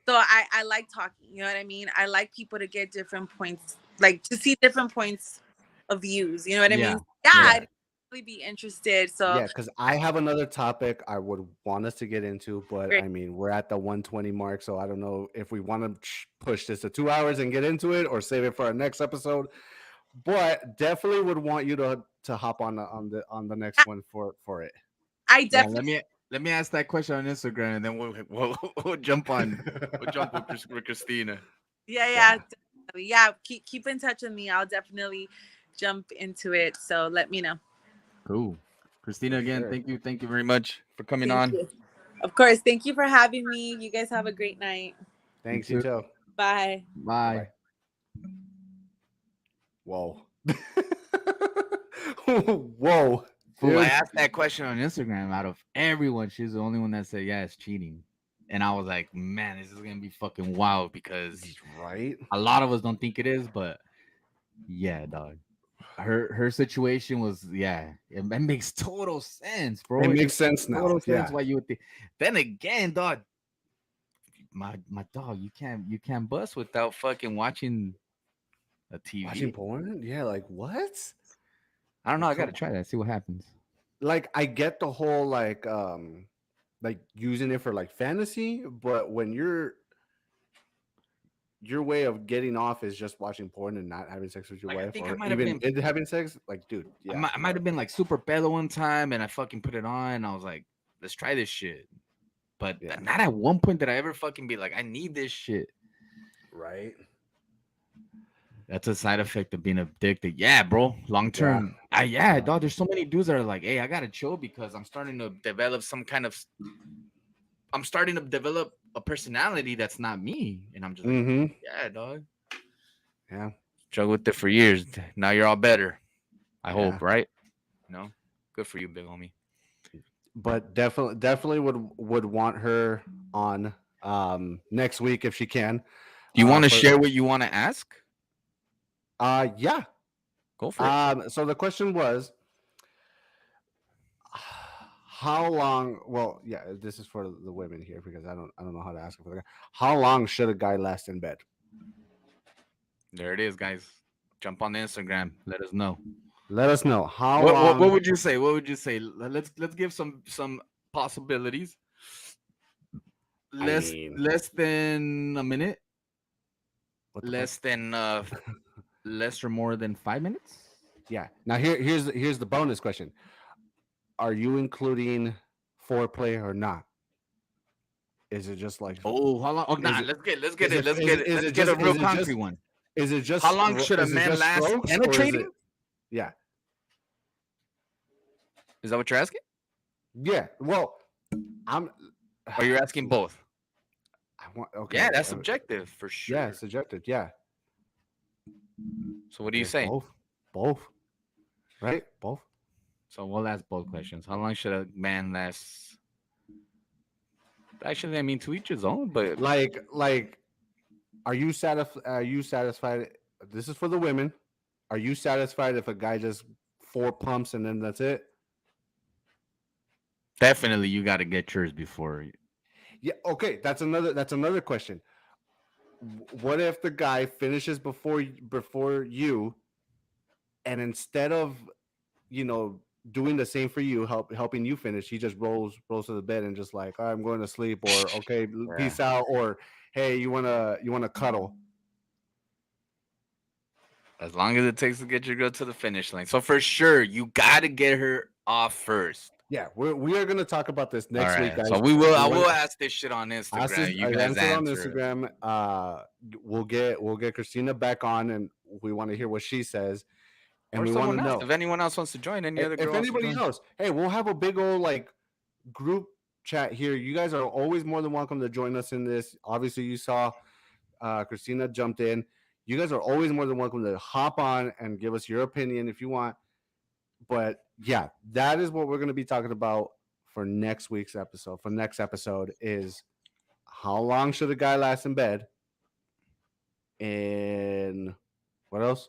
Speaker 4: So I like talking. You know what I mean? I like people to get different points, like to see different points of views. You know what I
Speaker 2: Yeah.
Speaker 4: mean? Yeah,
Speaker 1: Yeah.
Speaker 4: I'd really be interested. So
Speaker 1: yeah, because I have another topic I would want us to get into, but
Speaker 4: Great.
Speaker 1: I mean we're at the 120 mark, so I don't know if we want to push this to 2 hours and get into it, or save it for our next episode. But definitely would want you to hop on the next one for it.
Speaker 4: I
Speaker 2: Yeah.
Speaker 4: definitely.
Speaker 2: Let me ask that question on Instagram, and then we'll jump on. We'll jump with Christina.
Speaker 4: Yeah,
Speaker 1: Yeah.
Speaker 4: definitely. Yeah, keep in touch with me. I'll definitely jump into it. So let me know.
Speaker 2: Cool. Christina,
Speaker 1: For
Speaker 2: again,
Speaker 1: sure.
Speaker 2: thank you very much for coming
Speaker 4: Thank
Speaker 2: on.
Speaker 4: you. Of course. Thank you for having me. You guys have a great night.
Speaker 1: Thanks,
Speaker 2: You
Speaker 1: you
Speaker 2: too.
Speaker 1: too.
Speaker 4: Bye.
Speaker 2: Bye.
Speaker 1: Bye. Whoa. Whoa.
Speaker 2: Fool, I
Speaker 1: Dude.
Speaker 2: asked that question on Instagram. Out of everyone, she's the only one that said, yeah, it's cheating. And I was like, man, this is gonna be fucking wild because
Speaker 1: Right?
Speaker 2: a lot of us don't think it is, but yeah, dog. Her situation was, yeah, it makes total sense, bro.
Speaker 1: It
Speaker 2: It
Speaker 1: makes
Speaker 2: makes
Speaker 1: sense now.
Speaker 2: total sense
Speaker 1: Yeah.
Speaker 2: why you would think. Then again, dog, my dog, you can't bust without fucking watching a
Speaker 1: Watching
Speaker 2: TV.
Speaker 1: porn? Yeah, like what?
Speaker 2: I don't know.
Speaker 1: Like
Speaker 2: I gotta
Speaker 1: come
Speaker 2: try that. See what happens.
Speaker 1: like I get the whole like using it for like fantasy, but when your way of getting off is just watching porn and not having sex with your
Speaker 3: Like, I
Speaker 1: wife,
Speaker 3: think I
Speaker 1: or
Speaker 3: might have
Speaker 1: even
Speaker 3: been
Speaker 1: in having sex, like dude, yeah,
Speaker 2: I might have been like super pedo one time, and I fucking put it on. And I was like, let's try this shit. But
Speaker 1: Yeah.
Speaker 2: not at one point did I ever fucking be like, I need this shit.
Speaker 1: right?
Speaker 2: That's a side effect of being addicted. Yeah, bro. Long
Speaker 1: Yeah.
Speaker 2: term.
Speaker 1: Yeah.
Speaker 2: Dog. There's so many dudes that are like, hey, I gotta chill because I'm starting to develop I'm starting to develop a personality that's not me. And I'm just like,
Speaker 1: Mm-hmm.
Speaker 2: yeah, dog.
Speaker 1: Yeah.
Speaker 2: Struggled with it for years. Now you're all better. I
Speaker 1: Yeah.
Speaker 2: hope, right? No? Good for you, big homie.
Speaker 1: But definitely would want her on next week if she can.
Speaker 2: Do you want to
Speaker 1: For
Speaker 2: share what you want to ask?
Speaker 1: yeah.
Speaker 2: Go for it.
Speaker 1: So the question was, how long? Well, yeah, this is for the women here because I don't know how to ask it for the guy. How long should a guy last in bed?
Speaker 2: There it is, guys. Jump on the Instagram. Let us know.
Speaker 1: Let us know how
Speaker 2: What
Speaker 1: long.
Speaker 2: would you say? What would you say? Let's give some possibilities.
Speaker 1: I mean,
Speaker 2: Less than a minute.
Speaker 1: what the
Speaker 2: Less
Speaker 1: fuck?
Speaker 2: than less or more than 5 minutes.
Speaker 1: Yeah. Now here's the bonus question: are you including foreplay or not? Is it just like
Speaker 2: Oh, how long? Oh,
Speaker 1: is
Speaker 2: nah.
Speaker 1: it
Speaker 2: Let's get
Speaker 1: is
Speaker 2: it.
Speaker 1: it is it, is
Speaker 2: Let's
Speaker 1: it
Speaker 2: get
Speaker 1: just
Speaker 2: a real
Speaker 1: is it
Speaker 2: concrete
Speaker 1: just
Speaker 2: one.
Speaker 1: is it just
Speaker 2: How long should a
Speaker 1: is it
Speaker 2: man
Speaker 1: just
Speaker 2: last
Speaker 1: strokes, or is
Speaker 2: penetrating?
Speaker 1: it yeah.
Speaker 2: Is that what you're asking?
Speaker 1: Yeah. Well, I'm.
Speaker 2: Or you're asking both?
Speaker 1: I want.
Speaker 2: Yeah,
Speaker 1: Okay.
Speaker 2: that's subjective for sure.
Speaker 1: Yeah, subjective. Yeah.
Speaker 2: So what do you say?
Speaker 1: Both. Both. Right. Both.
Speaker 2: So we'll ask both questions. How long should a man last? Actually, I mean, to each his own. But
Speaker 1: Like, are you satisfied? Are you satisfied? This is for the women. Are you satisfied if a guy just 4 pumps and then that's it?
Speaker 2: definitely, you got to get yours before.
Speaker 1: Yeah. Okay. That's another question. What if the guy finishes before you, and instead of doing the same for you, helping you finish, he just rolls to the bed and just like, "All right, I'm going to sleep," or "Okay,
Speaker 2: Yeah.
Speaker 1: peace out," or "Hey, you wanna cuddle?"
Speaker 2: As long as it takes to get your girl to the finish line. So for sure, you got to get her off first.
Speaker 1: Yeah, we are gonna talk about this
Speaker 2: All
Speaker 1: next week,
Speaker 2: right.
Speaker 1: guys.
Speaker 2: So I will ask this shit on Instagram. You
Speaker 1: I
Speaker 2: guys
Speaker 1: answered on
Speaker 2: answer it.
Speaker 1: Instagram. We'll get Christina back on, and we want to hear what she says, and
Speaker 2: Or
Speaker 1: we want
Speaker 2: someone
Speaker 1: to
Speaker 2: else.
Speaker 1: know
Speaker 2: If anyone else wants to join, any other
Speaker 1: if
Speaker 2: girl wants to
Speaker 1: anybody
Speaker 2: join.
Speaker 1: knows. Hey, we'll have a big old like group chat here. You guys are always more than welcome to join us in this. Obviously, you saw Christina jumped in. You guys are always more than welcome to hop on and give us your opinion if you want. But yeah, that is what we're going to be talking about for next week's episode. For next episode is how long should a guy last in bed? And what else?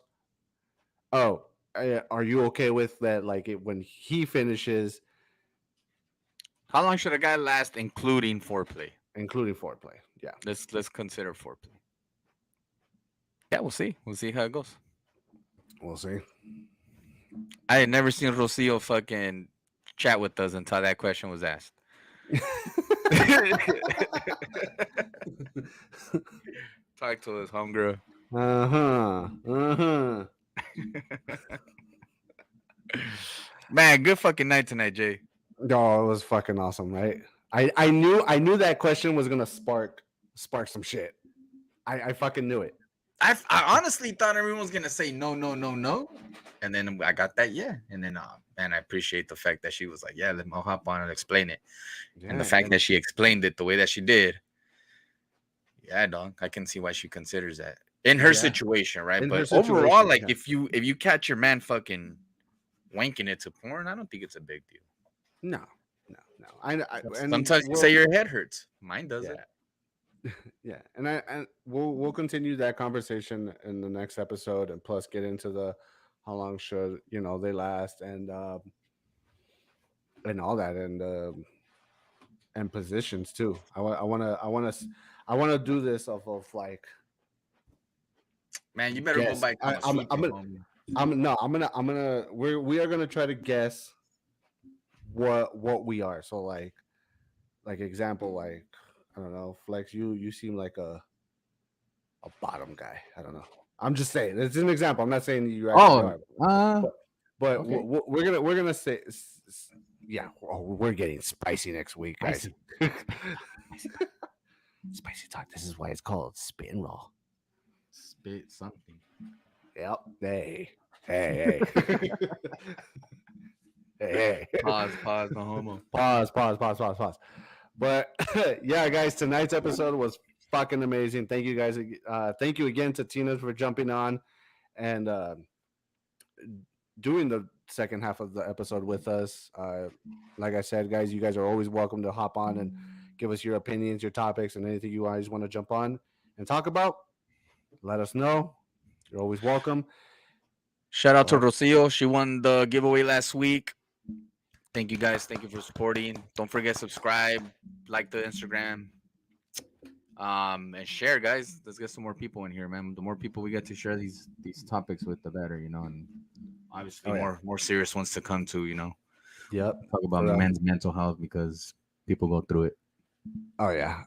Speaker 1: Oh, are you okay with that? Like when he finishes,
Speaker 3: How long should a guy last, including foreplay?
Speaker 1: including foreplay? Yeah,
Speaker 3: Let's consider foreplay. Yeah, we'll see. We'll see how it goes.
Speaker 1: we'll see.
Speaker 3: I had never seen Rocio fucking chat with us until that question was asked. Talk to us, homegirl. Man, good fucking night tonight, Jay.
Speaker 1: Oh, it was fucking awesome, right? I knew that question was gonna spark some shit. I fucking knew it.
Speaker 3: I honestly thought everyone was gonna say no, no, no, no, and then I got that yeah, and then man, I appreciate the fact that she was like, yeah, I'll hop on and explain it, and the fact that she explained it the way that she did. Yeah, dog, I can see why she considers that in her situation, right?
Speaker 1: In her
Speaker 3: But overall,
Speaker 1: situation,
Speaker 3: like
Speaker 1: yeah.
Speaker 3: if you catch your man fucking wanking it to porn, I don't think it's a big deal.
Speaker 1: No. And
Speaker 3: Sometimes you say your head hurts. Mine does it.
Speaker 1: Yeah, and we'll continue that conversation in the next episode, and plus get into the how long should they last and all that and positions too. I want to do this off of like.
Speaker 3: Man, you better
Speaker 1: Guess.
Speaker 3: go buy Kama
Speaker 1: I'm
Speaker 3: Sutra, homie.
Speaker 1: we are gonna try to guess what we are. So like example, like I don't know, Flex, you seem like a bottom guy. I don't know. I'm just saying it's an example. I'm not saying you actually are. But
Speaker 2: okay.
Speaker 1: we're gonna say yeah. We're getting spicy next week, guys. Spicy talk. This is why it's called Spin Roll.
Speaker 2: Spit something.
Speaker 1: Yep. Hey. Hey.
Speaker 3: Pause, no homo.
Speaker 1: Pause. But yeah, guys, tonight's episode was fucking amazing. Thank you guys. Thank you again to Tina for jumping on and doing the second half of the episode with us. Like I said, guys, you guys are always welcome to hop on and give us your opinions, your topics, and anything you guys want to jump on and talk about. Let us know. You're always welcome.
Speaker 3: Shout out to Rocio. She won the giveaway last week. Thank you guys. Thank you for supporting. Don't forget subscribe, like the Instagram, and share, guys. Let's get some more people in here, man. The more people we get to share these topics with, the better, and obviously more serious ones to come to,
Speaker 1: Yep.
Speaker 3: Talk about men's mental health because people go through it.
Speaker 1: Oh yeah.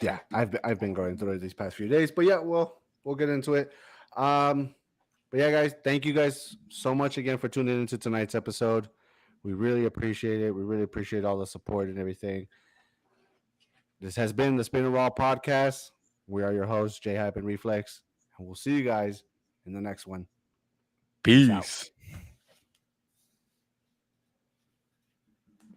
Speaker 1: Yeah, I've been going through it these past few days, but yeah, we'll get into it. But yeah, guys, thank you guys so much again for tuning into tonight's episode. We really appreciate it. We really appreciate all the support and everything. This has been the Spin Raw podcast. We are your hosts, J Hype and Reflex, and we'll see you guys in the next one.
Speaker 3: Peace.